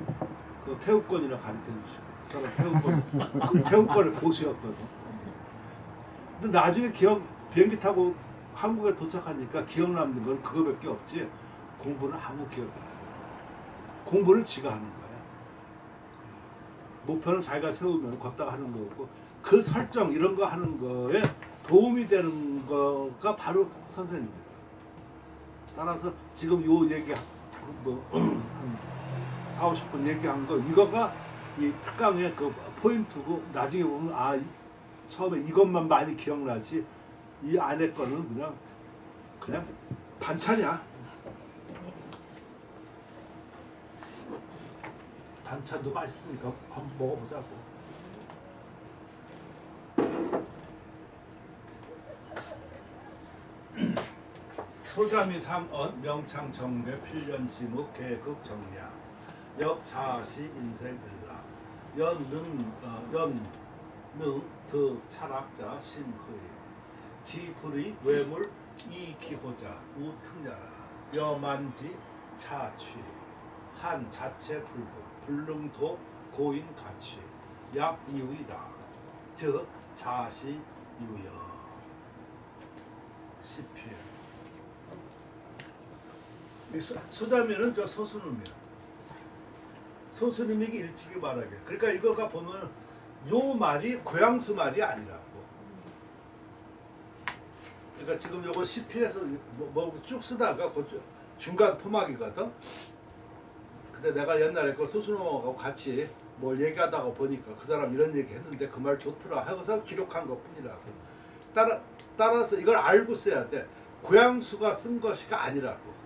그 태우권이라 가르쳐 주시고 그 사람 태우권 그 태우권의 고수였거든. 근데 나중에 비행기 타고 한국에 도착하니까 기억 남는 건 그거밖에 없지. 공부는 아무 기억이 없어. 공부는 지가 하는 거야. 목표는 자기가 세우면 걷다가 하는 거고 그 설정 이런 거 하는 거에 도움이 되는 거가 바로 선생님이에요. 따라서 지금 요 얘기 뭐 4, 50분 얘기한 거 이거가 이 특강의 그 포인트고 나중에 보면 처음에 이것만 많이 기억나지 이 안에 거는 그냥 반찬이야. 반찬도 맛있으니까 한번 먹어보자고. 소자미 삼언 명창 정례 필연 지묵 계극 정량 역자시 인생 일라 연능 득 철학자 심의 기불의 외물 이기호자 우특냐라 여만지 차취 한 자체 불급 불능도 고인 가취 약이유이다 즉 자시 유여 시필 소자면은 저 소수놈이야. 소수놈이 일찍이 말하게. 그러니까 이거가 보면 요 말이 고양수 말이 아니라고. 그러니까 지금 요거 시필에서 뭐 쭉 쓰다가 그 중간 토막이거든. 근데 내가 옛날에 그 소수놈하고 같이 뭘 얘기하다가 보니까 그 사람 이런 얘기 했는데 그 말 좋더라 하고서 기록한 것 뿐이라고. 따라서 이걸 알고 써야 돼. 고양수가 쓴 것이가 아니라고.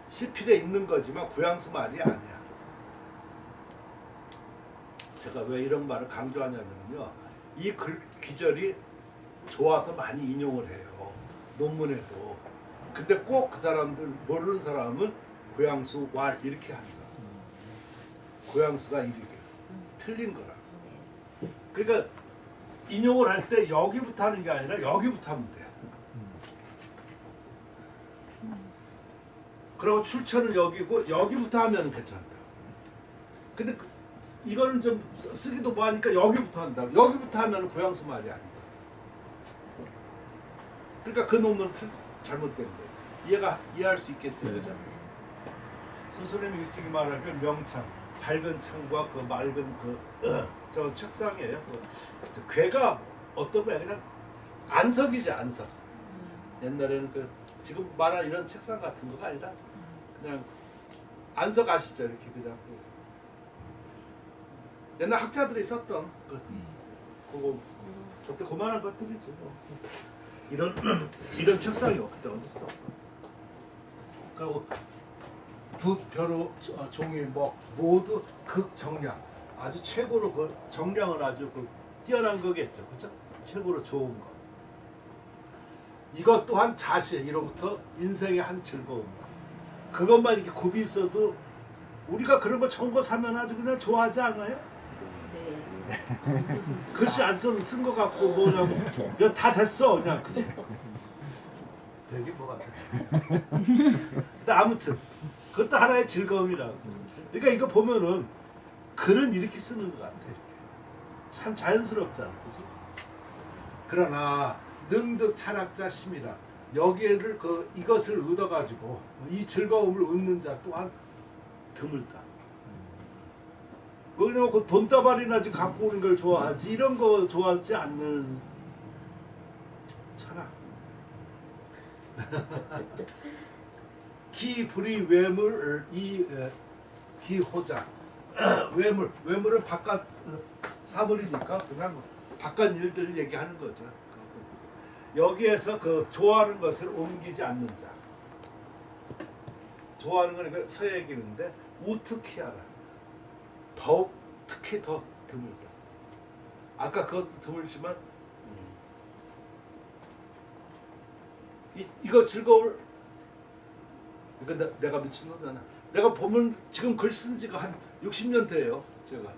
시필에 있는 거지만 고양수 말이 아니야. 제가 왜 이런 말을 강조하냐면요. 이 글 귀절이 좋아서 많이 인용을 해요. 논문에도. 근데 꼭 그 사람들 모르는 사람은 고양수 왈 이렇게 한다. 고양수가 이렇게 틀린 거라. 그러니까 인용을 할 때 여기부터 하는 게 아니라 여기부터 하면 돼. 그리고 출처는 여기고 여기부터 하면 괜찮다. 근데 이거는 좀 쓰기도 뭐하니까 여기부터 한다. 여기부터 하면 구양수 말이 아니다. 그러니까 그 논문은 잘못된 거예요. 이해할 수 있겠죠, 그죠? 스스님이 일찍 말하면 명창, 밝은 창과 그 맑은 저 책상이에요. 그 괴가 어떤 거야? 그냥 안석이지 안석. 옛날에는 그 지금 말한 이런 책상 같은 거가 아니라 그냥 안석 아시죠? 이렇게 그냥 옛날 학자들이 썼던 그거 그때 그만한 것들이죠. 이런 책상이 그때 어디 있어? 그리고 붓, 벼루, 종이 뭐 모두 극정량 아주 최고로 그 정량은 아주 그 뛰어난 거겠죠, 그죠? 최고로 좋은 거. 이것 또한 자시 이로부터 인생의 한 즐거움. 그것만 이렇게 곱이 있어도 우리가 그런 거 좋은 거 사면 아주 그냥 좋아하지 않아요? 네. 글씨 안 쓴 거 같고 뭐냐고 야, 다 됐어 그냥 그지? 되게 뭐 같아. 근데 아무튼 그것도 하나의 즐거움이라고. 그러니까 이거 보면은 글은 이렇게 쓰는 것 같아. 참 자연스럽잖아, 그지? 그러나 능득 찬학자 심이라 여기에를 이것을 얻어가지고 이 즐거움을 얻는 자 또한 드물다. 왜냐면 그 돈다발이나 지금 갖고 오는 걸 좋아하지 이런 거 좋아하지 않는 찬학. 기 불이 외물 기호자 외물은 바깥 사물이니까 그냥 바깥 일들 얘기하는 거죠. 여기에서 그 좋아하는 것을 옮기지 않는 자. 좋아하는 건 서예 얘기인데 우특히하라. 더욱 특히 더 드물다. 아까 그것도 드물지만 이거 즐거움을 그러니까 내가 미친놈이야. 내가 보면 지금 글 쓴 지가 한 60년 돼요. 제가.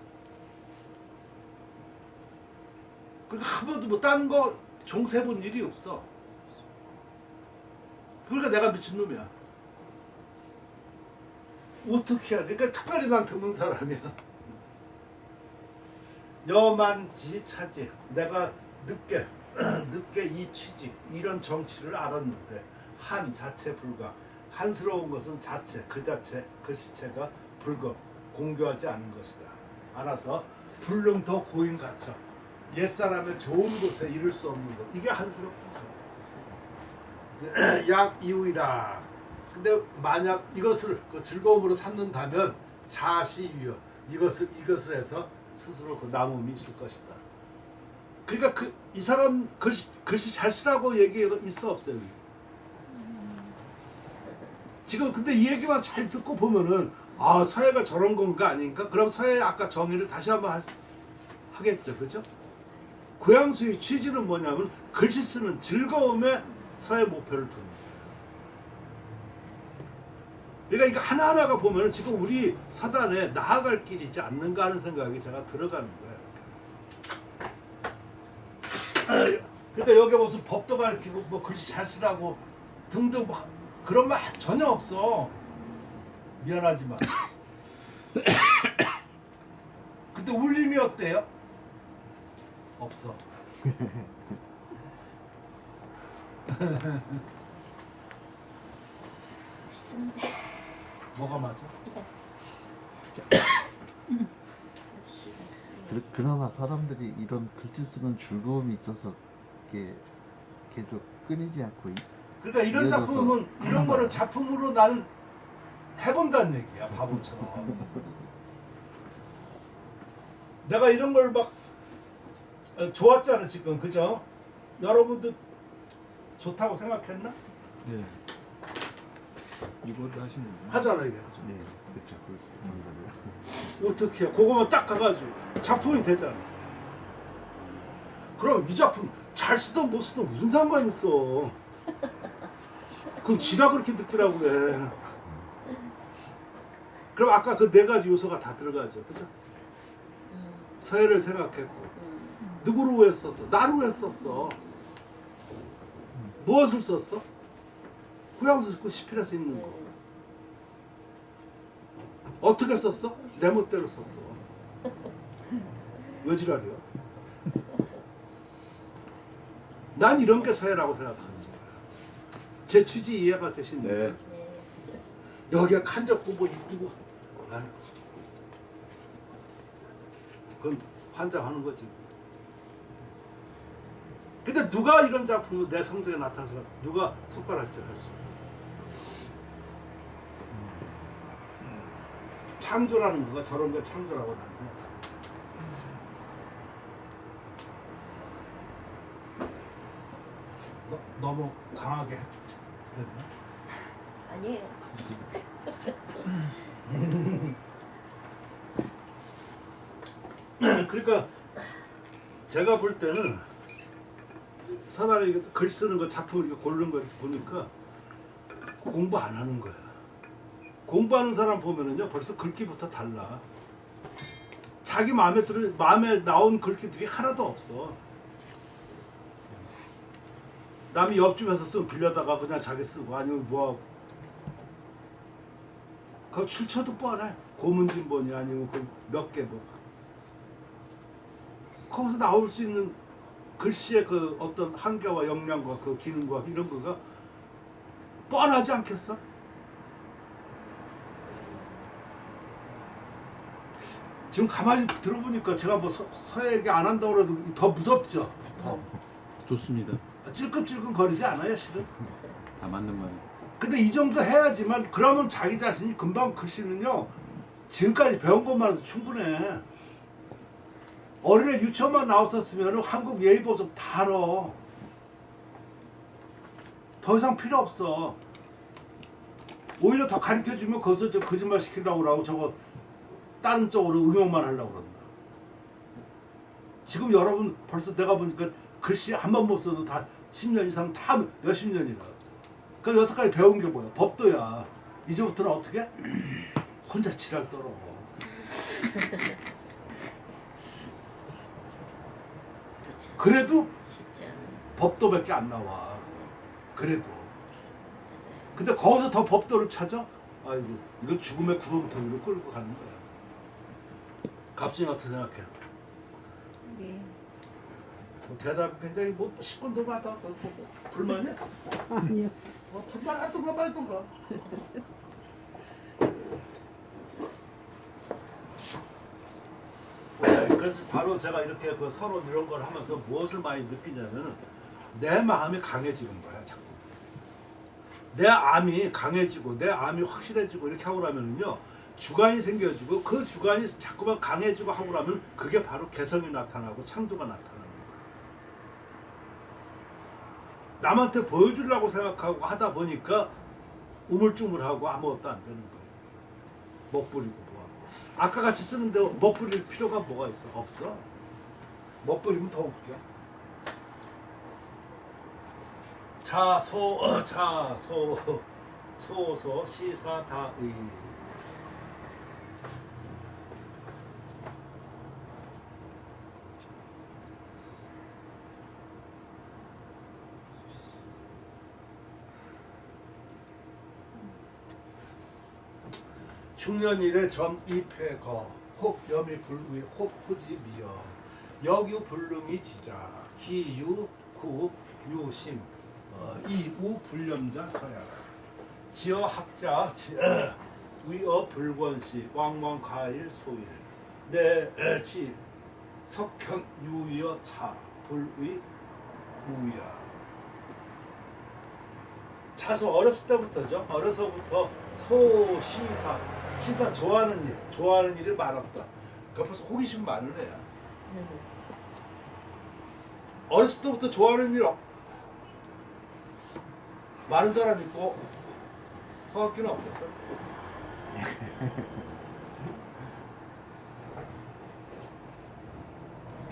그러니까 한 번도 뭐 다른 거 종세 본 일이 없어. 그러니까 내가 미친놈이야. 어떻게 해야 돼? 그러니까 특별히 난 드문 사람이야. 여만지 차지. 내가 늦게 이 취지 이런 정치를 알았는데 한 자체 불가. 한스러운 것은 자체 그 자체 그 시체가 불거 공교하지 않은 것이다. 알아서 불능 더 고인 갇혀 옛사람의 좋은 곳에 이룰 수 없는 것. 이게 한스럽다. 약 이후이라. 근데 만약 이것을 그 즐거움으로 삼는다면 자시유여 이것을 해서 스스로 그 남음이 있을 것이다. 그러니까 이 사람 글씨 잘 쓰라고 얘기가 있어 없어요? 지금 근데 이 얘기만 잘 듣고 보면은 아 서예가 저런 건가 아닌가? 그럼 서예 아까 정의를 다시 한번 하겠죠, 그죠? 고양수의 취지는 뭐냐면 글씨 쓰는 즐거움에 서예 목표를 두는 거예요. 그러니까 이거 하나하나가 보면은 지금 우리 사단에 나아갈 길이지 않는가 하는 생각이 제가 들어가는 거예요. 그러니까 여기 무슨 법도 가르치고 뭐 글씨 잘 쓰라고 등등 뭐 그런 말 전혀 없어. 미안하지만. 근데 울림이 어때요? 없어. 맞습니다. 뭐가 맞아? 그러나 사람들이 이런 글씨 쓰는 즐거움이 있어서 이게 계속 끊이지 않고 그러니까 이런 이어져서 작품은 이런 거를 작품으로 나는 해본다는 얘기야, 바보처럼. 내가 이런 걸 막 좋았잖아 지금, 그죠? 여러분도 좋다고 생각했나? 네. 이거도 하시는 거예요? 하잖아 이게. 네, 그렇죠. 그래서 어떻게 해? 그거만 딱 가가지고 작품이 되잖아. 그럼 이 작품 잘 쓰든 못 쓰든 무슨 상관 있어? 그럼 지가 그렇게 느끼라고 해. 그럼 아까 그 네 가지 요소가 다 들어가죠, 그죠? 서예를 생각했고 누구를 위해 썼어? 나를 위해 썼어. 무엇을 썼어? 구양수 쓰고 시필해서 있는 거. 어떻게 썼어? 내 멋대로 썼어. 왜 지랄이야? 난 이런 게 서예라고 생각하는 거야. 제 취지 이해가 되십니까? 네. 여기가 칸잡고 뭐 이쁘고 아유. 그건 환장하는 거지. 근데 누가 이런 작품을 내 성적에 나타나서 누가 손가락질 할 수 있어? 창조라는 거가 저런 걸 창조라고 난 생각해. 너무 강하게 그랬나? 아니에요. 그러니까 제가 볼 때는 선아를 글 쓰는 거 작품을 이렇게 고르는 거 이렇게 보니까 공부 안 하는 거야. 공부하는 사람 보면은요 벌써 글귀부터 달라. 자기 마음에 나온 글귀들이 하나도 없어. 남이 옆집에서 쓰면 빌려다가 그냥 자기 쓰고 아니면 뭐하고. 그 출처도 뻔해. 고문진본이 아니면 그 몇 개 뭐. 거기서 나올 수 있는 글씨의 그 어떤 한계와 역량과 그 기능과 이런 거가 뻔하지 않겠어? 지금 가만히 들어보니까 제가 뭐 서예에게 안 한다고 해도 더 무섭죠? 더. 좋습니다. 찔끔찔끔 거리지 않아요, 실은? 다 맞는 말. 근데 이 정도 해야지만 그러면 자기 자신이 금방 글씨는요 지금까지 배운 것만 해도 충분해. 어린애 유치원만 나왔었으면 한국 예의법좀 다 알아. 더 이상 필요 없어. 오히려 더 가르쳐주면 거기서 저 거짓말 시키려고 그러고 저거 다른 쪽으로 응용만 하려고 그런다. 지금 여러분 벌써 내가 보니까 글씨 한 번 못 써도 다 10년 이상 다 몇십 년이라. 그 여태까지 배운 게 뭐야? 법도야. 이제부터는 어떻게? 혼자 지랄 떨어. 그래도 진짜. 법도밖에 안 나와. 그래도. 근데 거기서 더 법도를 찾아? 아이고, 이거 죽음의 구름텅이로 끌고 가는 거야. 갑순이 어떻게 생각해? 네. 대답이 굉장히 뭐 시큰둥하다. 불만이야? 아니요. 불만하던가 말던가. 그래서 바로 제가 이렇게 그 서로 이런 걸 하면서 무엇을 많이 느끼냐면 내 마음이 강해지는 거야 자꾸. 내 암이 강해지고 내 암이 확실해지고 이렇게 하고 나면은요 주관이 생겨지고 그 주관이 자꾸만 강해지고 하고 나면 그게 바로 개성이 나타나고 창조가 나타나는 거야. 남한테 보여주려고 생각하고 하다 보니까 우물쭈물하고 아무것도 안 되는 거예요. 멋부리고 뭐하고. 아까 같이 쓰는데 멋부릴 필요가 뭐가 있어? 없어. 멋부리면 더 웃겨. 소소 시사다의. 중년일에 점입회거 혹 염이 불위 혹 호지 미여 여규 불능이 지자 기유 구 유심 이우 불념자 서야 지어 학자 위어 불권시 왕왕 가일 소일 내치 석현 유위어 차 불의 무야. 차서 어렸을 때부터죠. 어려서부터 소시사 시사 좋아하는 일이 많았다. 그러니까 벌써 호기심 많은 애야. 어렸을 때부터 좋아하는 일 많은 사람 있고 허학기는 없겠어?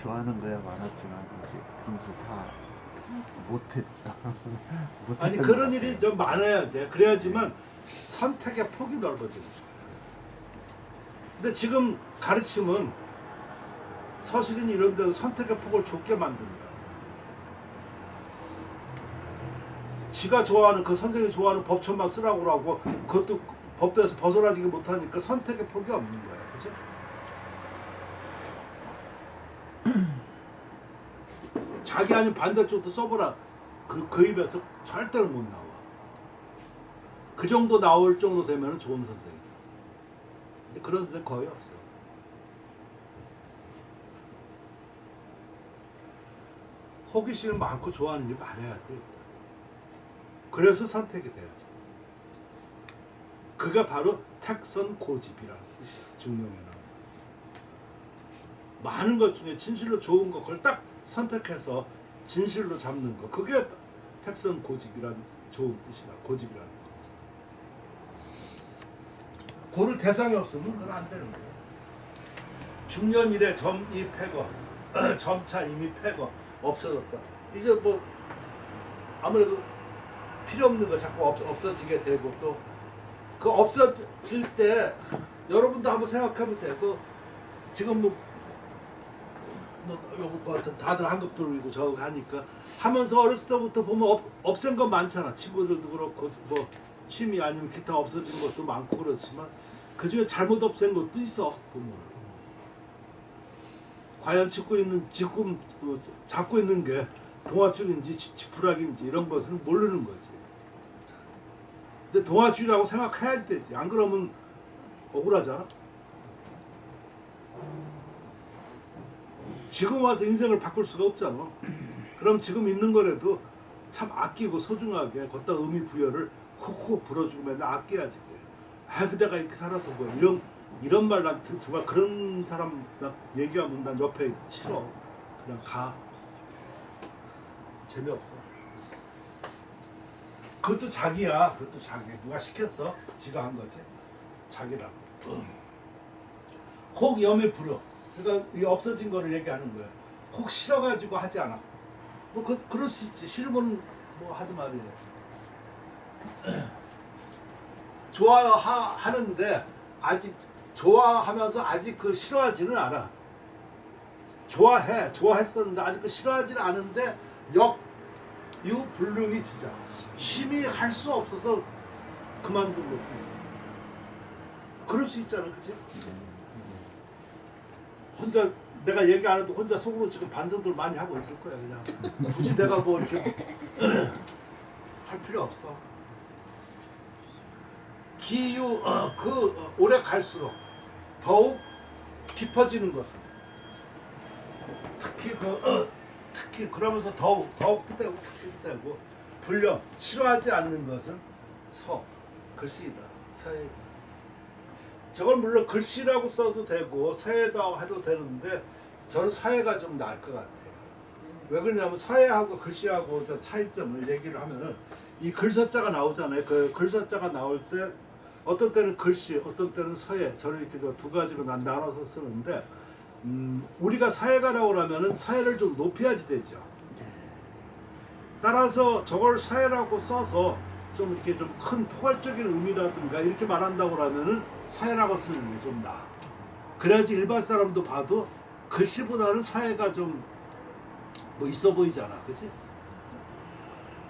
좋아하는 거야 많았지만 이제 그러면서 다 못했다. 아니 그런 일이 좀 많아야 돼. 그래야지만 선택의 폭이 넓어지는 거야. 근데 지금 가르침은 서술인 이런 데서 선택의 폭을 좁게 만든다. 지가 좋아하는 그 선생님이 좋아하는 법천만 쓰라고 그러고 그것도 법도에서 벗어나지 못하니까 선택의 폭이 없는 거야. 그죠? 자기 아닌 반대쪽도 써보라. 그 입에서 절대로 못 나와. 그 정도 나올 정도 되면 좋은 선생이죠. 근데 그런 선생 거의 없어요. 호기심이 많고 좋아하는 일 말해야 돼. 그래서 선택이 돼야죠. 그가 바로 택선고집이라는 뜻이야. 중용에는 많은 것 중에 진실로 좋은 거 그걸 딱 선택해서 진실로 잡는 거, 그게 택선고집이라는 좋은 뜻이라. 고집이라는 거. 고를 대상이 없으면 그건 안 되는 거예요. 중년 이래 점이 패거, 점차 이미 패거 없어졌다. 이제 뭐 아무래도 필요 없는 거 자꾸 없어지게 되고, 또 그 없어질 때 여러분도 한번 생각해 보세요. 그 지금 요거 다들 한급 들고 저거 하니까 하면서 어렸을 때부터 보면 없앤 거 많잖아. 친구들도 그렇고 뭐 취미 아니면 기타 없어진 것도 많고 그렇지만 그 중에 잘못 없앤 것도 있어 보면. 과연 잡고 있는 게 동아줄인지 지푸라기인지 이런 것은 모르는 거지. 근데 동아줄이라고 생각해야지 되지. 안 그러면 억울하잖아. 지금 와서 인생을 바꿀 수가 없잖아. 그럼 지금 있는 거라도 참 아끼고 소중하게 걷다 의미 부여를 훅훅 불어주고 맨날 아껴야지 돼. 아, 그대가 이렇게 살아서 뭐 이런 말 난 정말 그런 사람 나 얘기하면 난 옆에 싫어. 그냥 가. 재미없어. 그것도 자기야. 그것도 자기. 누가 시켰어? 지가 한 거지. 자기라고. 혹 염에 불어. 그러니까 이 없어진 거를 얘기하는 거야. 혹 싫어가지고 하지 않아. 뭐 그럴 수 있지. 싫으면 뭐 하지 말이야. 좋아하는데 아직 좋아하면서 아직 그 싫어하지는 않아. 좋아했었는데 아직 그 싫어하지는 않은데 유불능이 진짜 심히 할 수 없어서 그만둔 것도 있어. 그럴 수 있잖아, 그치? 혼자 내가 얘기 안 해도 혼자 속으로 지금 반성들 많이 하고 있을 거야. 그냥 굳이 내가 뭐 이렇게 할 필요 없어. 오래 갈수록 더욱 깊어지는 것은 특히 그러면서 더욱 뜻되고 뜻되고 불령 싫어하지 않는 것은 글씨이다. 서예이다. 저걸 물론 글씨라고 써도 되고 서예다 해도 되는데 저는 서예가 좀 나을 것 같아요. 왜 그러냐면 서예하고 글씨하고 저 차이점을 얘기를 하면은 이 글서자가 나오잖아요. 그 글서자가 나올 때 어떤 때는 글씨, 어떤 때는 서예, 저는 이렇게 두 가지로 나눠서 쓰는데 우리가 서예가라고 하면은 서예를 좀 높여야지 되죠. 따라서 저걸 서예라고 써서 좀 이렇게 좀 큰 포괄적인 의미라든가 이렇게 말한다고 하면은 서예라고 쓰는 게 좀 나아. 그래야지 일반 사람도 봐도 글씨보다는 서예가 좀 뭐 있어 보이잖아, 그렇지?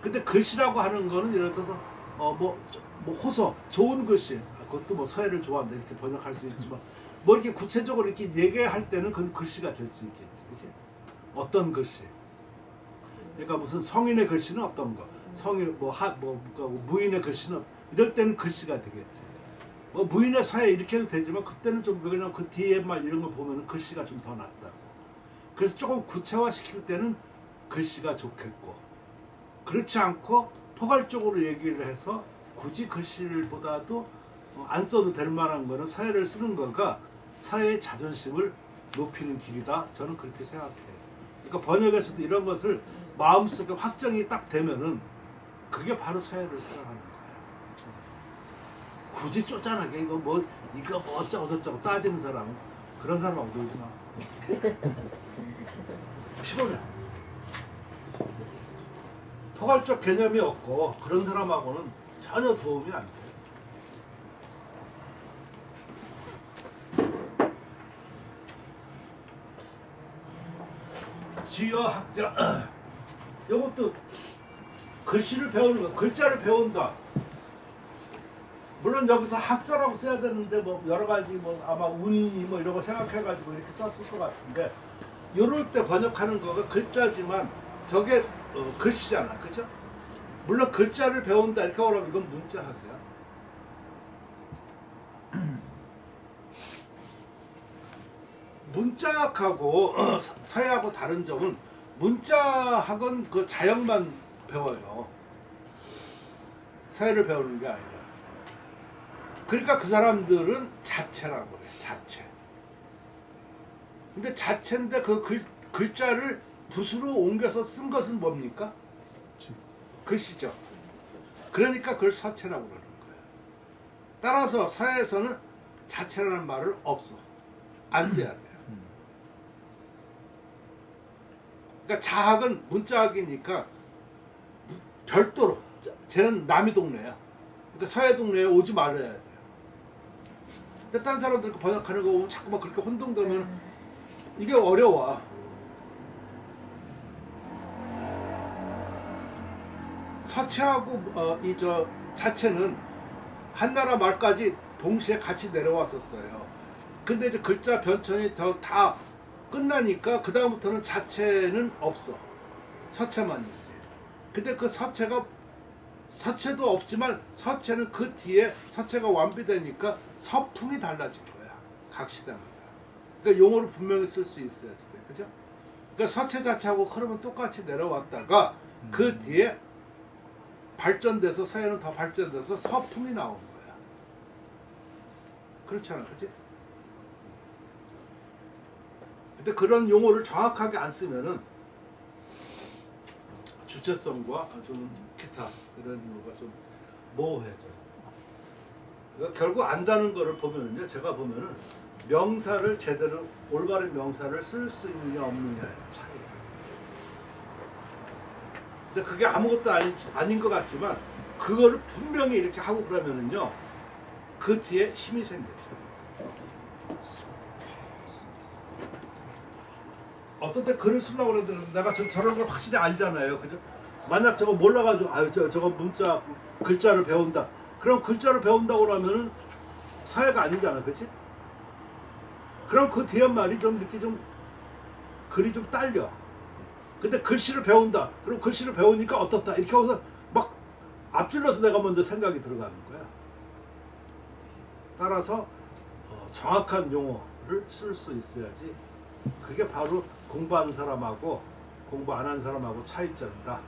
근데 글씨라고 하는 거는 예를 들어서 뭐 호소, 좋은 글씨, 그것도 뭐 서예를 좋아한다 이렇게 번역할 수 있지만 뭐 이렇게 구체적으로 이렇게 얘기할 때는 그건 글씨가 될 수 있겠지, 그렇지? 어떤 글씨? 그러니까 무슨 성인의 글씨는 어떤 거, 무인의 글씨는 이럴 때는 글씨가 되겠지. 뭐 무인의 서예 이렇게 해도 되지만 그때는 좀 그냥 그 뒤에 말 이런 거 보면은 글씨가 좀 더 낫다. 그래서 조금 구체화시킬 때는 글씨가 좋겠고, 그렇지 않고 포괄적으로 얘기를 해서 굳이 글씨보다도 안 써도 될 만한 거는 서예를 쓰는 거가 서예의 자존심을 높이는 길이다. 저는 그렇게 생각해요. 그러니까 번역에서도 이런 것을 마음속에 확정이 딱 되면은 그게 바로 서예를 사랑하는 거예요. 굳이 쪼잔하게 이거 뭐 어쩌고 저쩌고 따지는 사람은 그런 사람하고 놀지 마. 피곤해. 포괄적 개념이 없고 그런 사람하고는 전혀 도움이 안 돼. 지어학자. 이것도 글씨를 배우는 거, 글자를 배운다. 물론 여기서 학사라고 써야 되는데 뭐 여러 가지 뭐 아마 운이 뭐 이런 거 생각해가지고 이렇게 썼을 것 같은데 이럴 때 번역하는 거가 글자지만 저게 글씨잖아, 그죠? 물론 글자를 배운다 이렇게 하면 이건 문자학이야. 문자학하고 서예하고 다른 점은 문자학은 그 자형만 배워요. 서예를 배우는 게 아니라. 그러니까 그 사람들은 자체라고 그래. 자체. 근데 자체인데 그 글자를 붓으로 옮겨서 쓴 것은 뭡니까? 글씨죠. 그러니까 그걸 서체라고 그러는 거예요. 따라서 서예에서는 자체라는 말을 없어. 안 써야 돼요. 그러니까 자학은 문자학이니까 별도로 쟤는 남의 동네야. 그러니까 서예 동네에 오지 말아야 돼요. 근데 딴 사람들 번역하는 거 보면 자꾸 막 그렇게 혼동되면 이게 어려워. 서체하고 이 자체는 한나라 말까지 동시에 같이 내려왔었어요. 근데 이제 글자 변천이 다 끝나니까 그 다음부터는 자체는 없어. 서체만 있지. 근데 그 서체도 없지만 서체는 그 뒤에 서체가 완비되니까 서풍이 달라진 거야. 각 시대마다. 그러니까 용어를 분명히 쓸 수 있어야지. 그죠? 그러니까 서체 자체하고 흐름은 똑같이 내려왔다가 그 뒤에 발전돼서 서예는 더 발전돼서 서풍이 나온 거야. 그렇잖아. 그지? 근데 그런 용어를 정확하게 안 쓰면은 주체성과 좀 기타 이런 거가 좀 모호해져. 그러니까 결국 안다는 거를 보면은요, 제가 보면은 명사를 제대로 올바른 명사를 쓸 수 있느냐 없느냐의 차이예요. 근데 그게 아무것도 아닌 것 같지만 그거를 분명히 이렇게 하고 그러면은요, 그 뒤에 힘이 생기죠. 어떤 때 글을 쓰려고 그러는데 내가 저런 걸 확실히 알잖아요. 그죠? 만약 저거 몰라가지고 저거 문자 글자를 배운다. 그럼 글자를 배운다고 그러면은 서예가 아니잖아. 그치? 그럼 그 뒤에 말이 좀 이렇게 좀 글이 좀 딸려. 근데 글씨를 배운다. 그럼 글씨를 배우니까 어떻다. 이렇게 해서 막 앞질러서 내가 먼저 생각이 들어가는 거야. 따라서 정확한 용어를 쓸 수 있어야지. 그게 바로 공부하는 사람하고 공부 안 하는 사람하고 차이점이다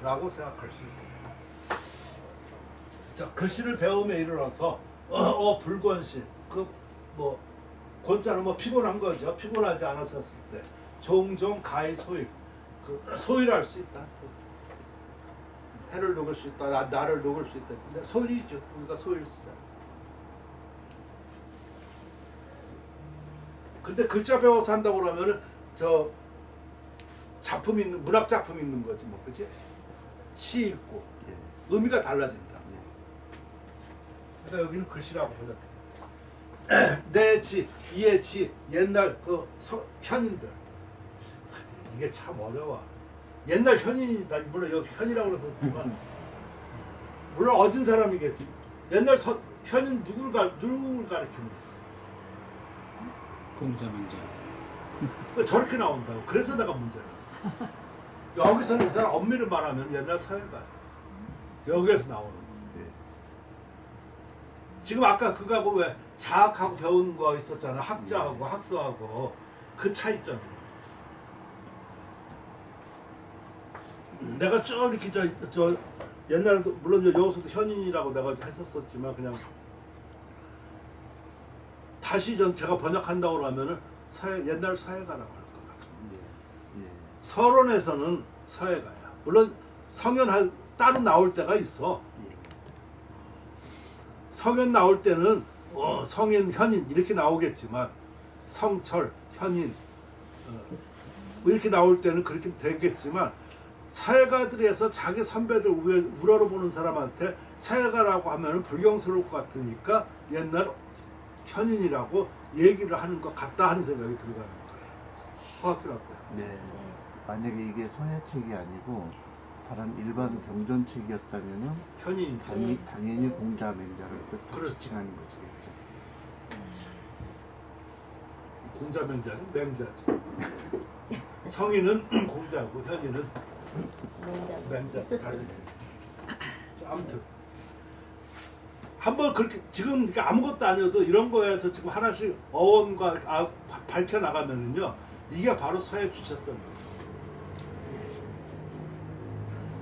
라고 생각할 수 있어요. 자, 글씨를 배움에 이르러서 불권시 뭐 권자는 뭐 피곤한 거죠. 피곤하지 않았었을 때 종종 가히 소일 소일할 수 있다. 해를 녹일 수 있다. 나를 녹일 수 있다. 근데 소일이죠. 우리가 소일 쓰잖아. 근데 글자 배워서 한다고 그러면은 저 작품 있는 문학 작품 있는 거지 뭐. 그치? 시 읽고 의미가 달라진다. 그래서 여기는 글씨라고 번역해. 내 지, 이의 지, 옛날 그 현인들. 이게 참 어려워. 옛날 현인이다. 물론 여기 현이라고 그래서 물론 어진 사람이겠지. 옛날 현인 누굴 가르치는 거야? 공자명자. 저렇게 나온다고. 그래서 내가 문제야. 여기서는 이 사람 엄밀히 말하면 옛날 서예가 여기에서 나오는 거야. 지금 아까 그거하고 왜 자학하고 배운 거 있었잖아. 학자하고 학서하고 그 차이점. 내가 쭉 이렇게 저 옛날에도 물론 여기서도 현인이라고 내가 했었지만 그냥 다시 제가 번역한다고 하면은 옛날 서예가라고 할 거야. 서론에서는 서예가야. 물론 성현 따로 나올 때가 있어. 성현 나올 때는 성인, 현인 이렇게 나오겠지만 성철, 현인 이렇게 나올 때는 그렇게 되겠지만 서예가들에서 자기 선배들 우러러 보는 사람한테 서예가라고 하면은 불경스러울 것 같으니까 옛날 현인이라고 얘기를 하는 것 같다 하는 생각이 들어가는 거예요. 허학들 어때요? 네. 만약에 이게 서예책이 아니고 다른 일반 경전책이었다면은 현인. 당연히 공자 맹자를 뜻하고 그렇죠. 지칭하는 것이겠죠. 공자 맹자는 맹자죠. 성인은 공자고 현인은 맹자. 맹자 다르지. 자, 아무튼 한번 그렇게 지금 이렇게 아무것도 아니어도 이런 거에서 지금 하나씩 어원과 밝혀 나가면은요 이게 바로 서예 주체성이에요.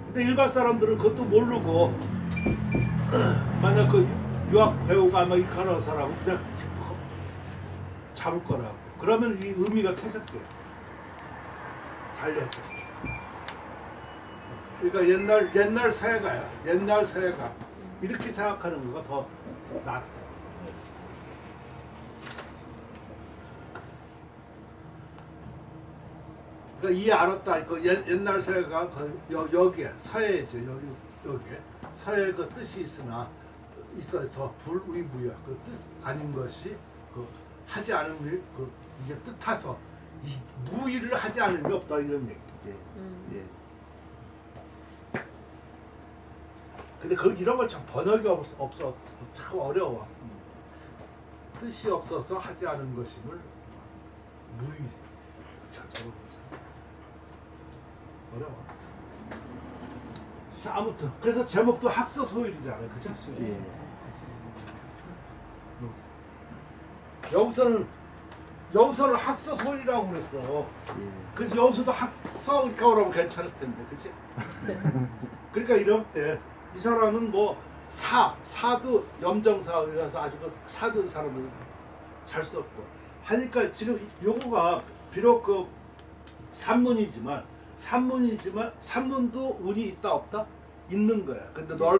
근데 일반 사람들은 그것도 모르고 만약 그 유학 배우가 아마 이카라는 사람은 그냥 잡을 거라고. 그러면 이 의미가 퇴색돼요. 달려서. 그러니까 옛날 사회가야. 옛날 사회가 이렇게 생각하는 거가 더 낫다. 그러니까 이 알았다. 그 옛날 사회가 여기에 서예죠. 여기에 서예 그 뜻이 있어서 불의무야. 그 뜻 아닌 것이 그 하지 않은 일, 그 이게 뜻하서 이 무의를 하지 않은 게 없다 이런 얘기. 예. 근데 이런 걸 참 번역이 없어 참 어려워. 뜻이 없어서 하지 않은 것임을 무의. 저거 어려워. 자, 아무튼 그래서 제목도 학서소일이잖아요, 그죠? 예. 여기서는 학서소일이라고 그랬어. 예. 그래서 여기서도 학서 이렇게 오라면 괜찮을 텐데, 그치? 그러니까 이럴 때 이 사람은 뭐 사도 염정사라서 아주 그 사도 사람을 잘 썼고 하니까 지금 요거가 비록 그 산문이지만 산문도 운이 있다 없다? 있는 거야. 근데